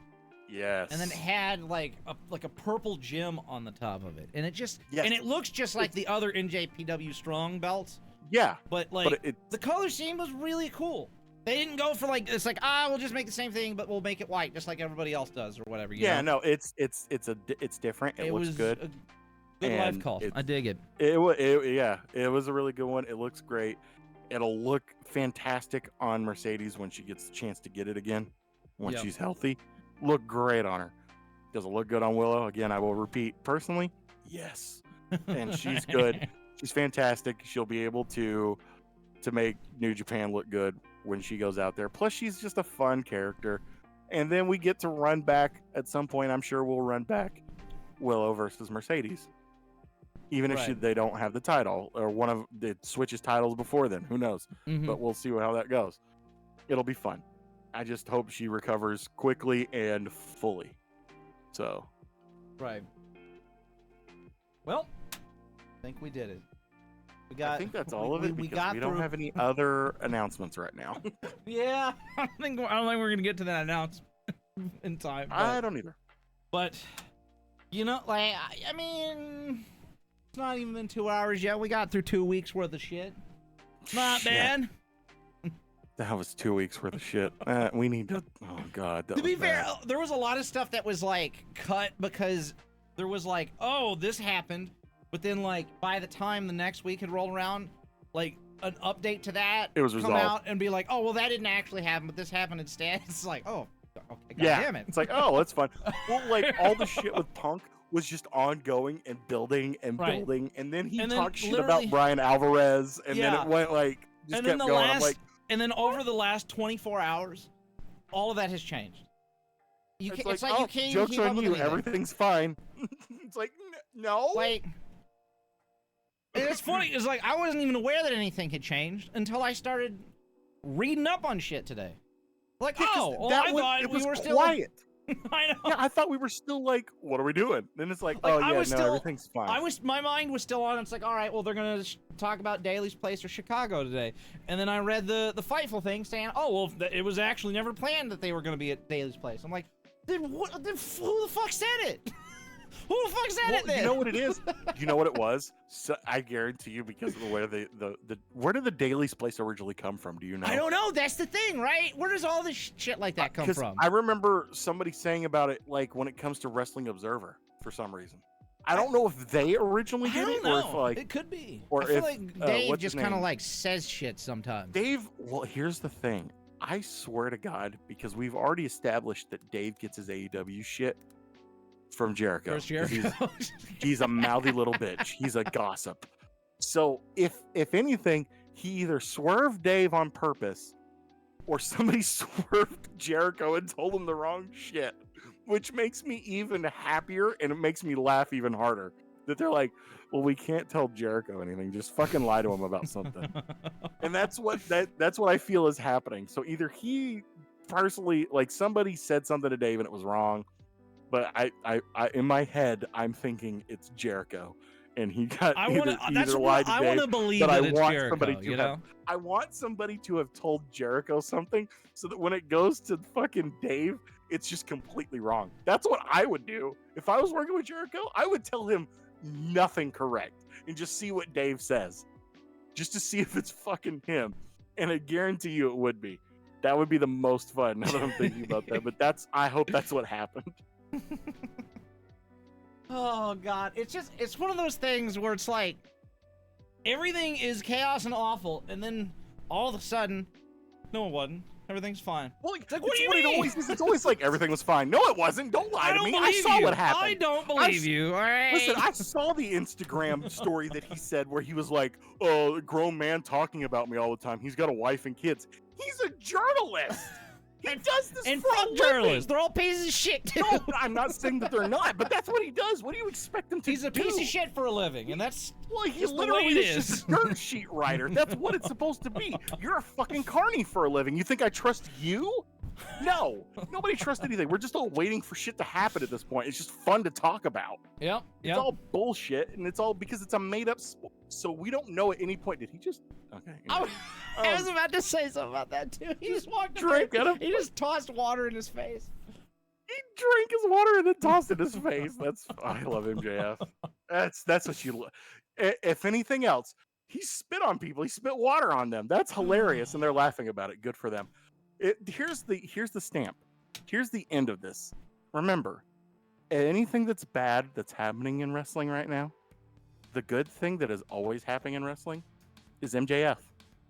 Yes. And then it had like a purple gem on the top of it, and it just and it looks just like the other NJPW strong belts. Yeah. But like the color scheme was really cool. They didn't go for like, it's like, we'll just make the same thing, but we'll make it white just like everybody else does or whatever. You know? No, it's different. It looks good. A good live call. I dig it. It was a really good one. It looks great. It'll look fantastic on Mercedes when she gets the chance to get it again, when she's healthy. Look great on her. Does it look good on Willow? Again, I will repeat, personally, yes. And she's good. She's fantastic. She'll be able to make New Japan look good when she goes out there. Plus, she's just a fun character. And then we get to run back at some point. I'm sure we'll run back Willow versus Mercedes. Even if they don't have the title, or one of the switches titles before then. Who knows? But we'll see how that goes. It'll be fun. I just hope she recovers quickly and fully. So. Right. Well, I think we did it. I think that's all of it because we don't have any other announcements right now. Yeah, I don't think we're gonna get to that announcement in time. I don't either. But you know, like I mean, it's not even been 2 hours yet. We got through 2 weeks worth of shit. Not bad. That was 2 weeks worth of shit. We need to. Oh God. To be fair, there was a lot of stuff that was like cut because there was like, oh, this happened. But then, like, by the time the next week had rolled around, like, an update to that it was come resolved. out and be like, oh, well, that didn't actually happen, but this happened instead. It's like, oh, okay, damn it. It's like, oh, that's fun. Well, like, all the shit with Punk was just ongoing and building and building, and then he talked shit about Brian Alvarez, and then it went, like, just kept going. I'm like, and then over the last 24 hours, all of that has changed. You It's can't, like, you oh, can't even joke's keep on up with you. anything. Everything's fine. It's like, no. Like, and it's funny. It's like I wasn't even aware that anything had changed until I started reading up on shit today. Like, I thought we were still quiet. I know. Yeah, I thought we were still like, what are we doing? Then it's like, oh yeah, no, everything's fine. My mind was still on. It's like, all right, well, they're gonna talk about Daly's Place or Chicago today, and then I read the Fightful thing saying, oh well, it was actually never planned that they were gonna be at Daly's Place. I'm like, then what? Then who the fuck said it? Who the fuck said it then? You know what it is? You know what it was? So, I guarantee you, because of the way where did the Daly's Place originally come from? Do you know? I don't know. That's the thing, right? Where does all this shit like that come from? I remember somebody saying about it, like when it comes to Wrestling Observer, for some reason. I don't know if they originally did it, or if like it could be. Or I feel if like Dave just kind of like says shit sometimes. Dave. Well, here's the thing. I swear to God, because we've already established that Dave gets his AEW shit from Jericho. Where's Jericho? He's a mouthy little bitch. He's a gossip. So if anything, he either swerved Dave on purpose or somebody swerved Jericho and told him the wrong shit, which makes me even happier, and it makes me laugh even harder that they're like, well, we can't tell Jericho anything. Just fucking lie to him about something. And that's what I feel is happening. So either he personally, like, somebody said something to Dave and it was wrong, but I in my head, I'm thinking it's Jericho, and he got I want to believe that it's Jericho. I want somebody to have told Jericho something so that when it goes to fucking Dave, it's just completely wrong. That's what I would do if I was working with Jericho. I would tell him nothing correct and just see what Dave says, just to see if it's fucking him. And I guarantee you it would be. That would be the most fun. Now that I'm thinking about that, but I hope that's what happened. Oh God, it's one of those things where it's like everything is chaos and awful, and then all of a sudden, no, it wasn't. Everything's fine. Well, it's like, what do you mean? It always is. It's always like everything was fine. No, it wasn't. Don't lie to me. I saw what happened. I don't believe you. All right. Listen, I saw the Instagram story that he said where he was like, "Oh, a grown man talking about me all the time. He's got a wife and kids." He's a journalist. He does this and for a journalists. They're all pieces of shit too. No, I'm not saying that they're not, but that's what he does. What do you expect him to do? He's a piece of shit for a living, and that's he's literally just a dirt sheet writer. That's what it's supposed to be. You're a fucking carny for a living. You think I trust you? No, nobody trusts anything. We're just all waiting for shit to happen at this point. It's just fun to talk about. Yep. It's all bullshit, and it's all because it's a made-up sport. So we don't know at any point. Did he just? Okay. I was about to say something about that too. He just walked away. He just tossed water in his face. He drank his water and then tossed it in his face. I love MJF. That's what you. If anything else, he spit on people. He spit water on them. That's hilarious, and they're laughing about it. Good for them. Here's the stamp. Here's the end of this. Remember, anything that's bad that's happening in wrestling right now, the good thing that is always happening in wrestling is MJF.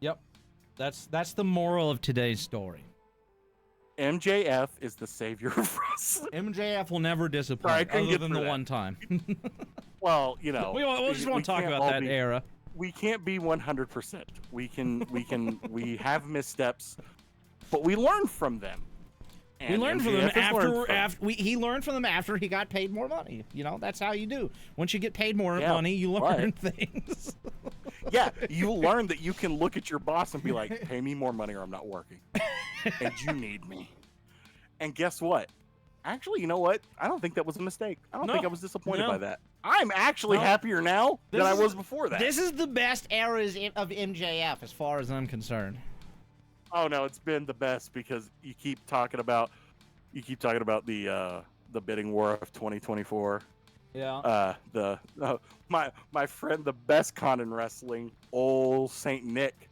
Yep. That's the moral of today's story. MJF is the savior of wrestling. MJF will never disappoint, other than the one time. Well, you know, we just won't talk about that era. We can't be 100%. We have missteps, but we learn from them. And we learned from them he learned from them after he got paid more money. You know, that's how you do. Once you get paid more money, you learn things. Yeah, you learn that you can look at your boss and be like, pay me more money or I'm not working. And you need me. And guess what? Actually, you know what? I don't think that was a mistake. I don't think I was disappointed by that. I'm actually happier now than I was before that. This is the best eras of MJF as far as I'm concerned. Oh no, it's been the best because you keep talking about the bidding war of 2024. Yeah. My friend, the best con in wrestling, old Saint Nick.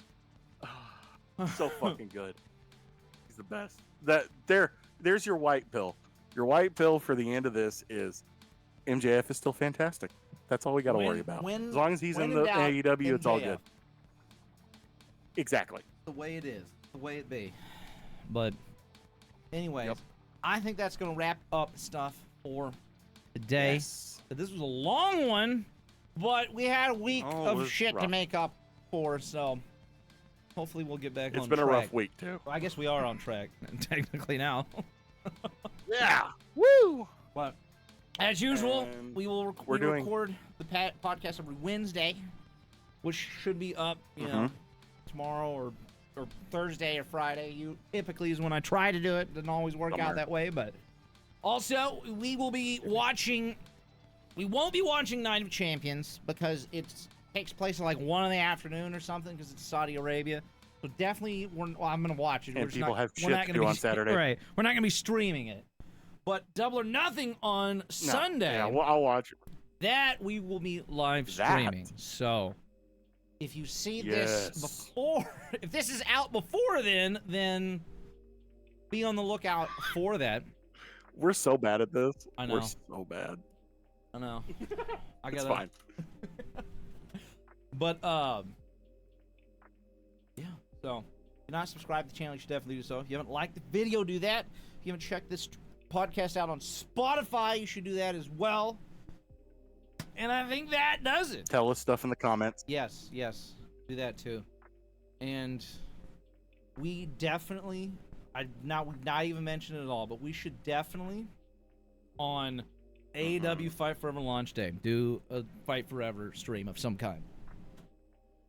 So fucking good. He's the best. There's your white pill. Your white pill for the end of this is MJF is still fantastic. That's all we got to worry about. As long as he's in the AEW, it's all good. Exactly. The way it is. The way it be. But anyways, I think that's going to wrap up stuff for today. Yes. This was a long one, but we had a week of shit to make up for, so hopefully we'll get back on track. It's been a rough week, too. Well, I guess we are on track, technically now. Yeah. Woo. But as usual, And we will record the podcast every Wednesday, which should be up, you know, tomorrow or Thursday or Friday. Typically is when I try to do it. Doesn't always work out that way, but also we will be watching. We won't be watching Night of Champions because it takes place at like 1 in the afternoon or something because it's Saudi Arabia. So definitely, I'm gonna watch it. And people have shit to do on Saturday. Right, we're not gonna be streaming it. But Double or Nothing on Sunday. Yeah, well, I'll watch it. That we will be live streaming. So if you see this before, if this is out before then be on the lookout for that. We're so bad at this. I know. We're so bad. I know. It's fine. But yeah. So if you're not subscribed to the channel, you should definitely do so. If you haven't liked the video, do that. If you haven't checked this podcast out on Spotify, you should do that as well. And I think that does it. Tell us stuff in the comments. Yes, do that too. And we definitely, we've not even mentioned it at all, but we should definitely on AEW Fight Forever launch day do a Fight Forever stream of some kind.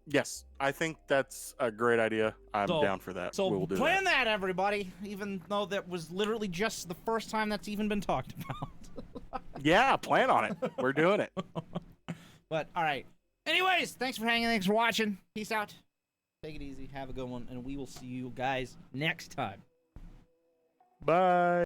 Yes, I think that's a great idea. I'm down for that. So we'll do plan that, everybody, even though that was literally just the first time that's even been talked about. Yeah, plan on it. We're doing it. But, all right. Anyways, thanks for hanging. Thanks for watching. Peace out. Take it easy. Have a good one. And we will see you guys next time. Bye.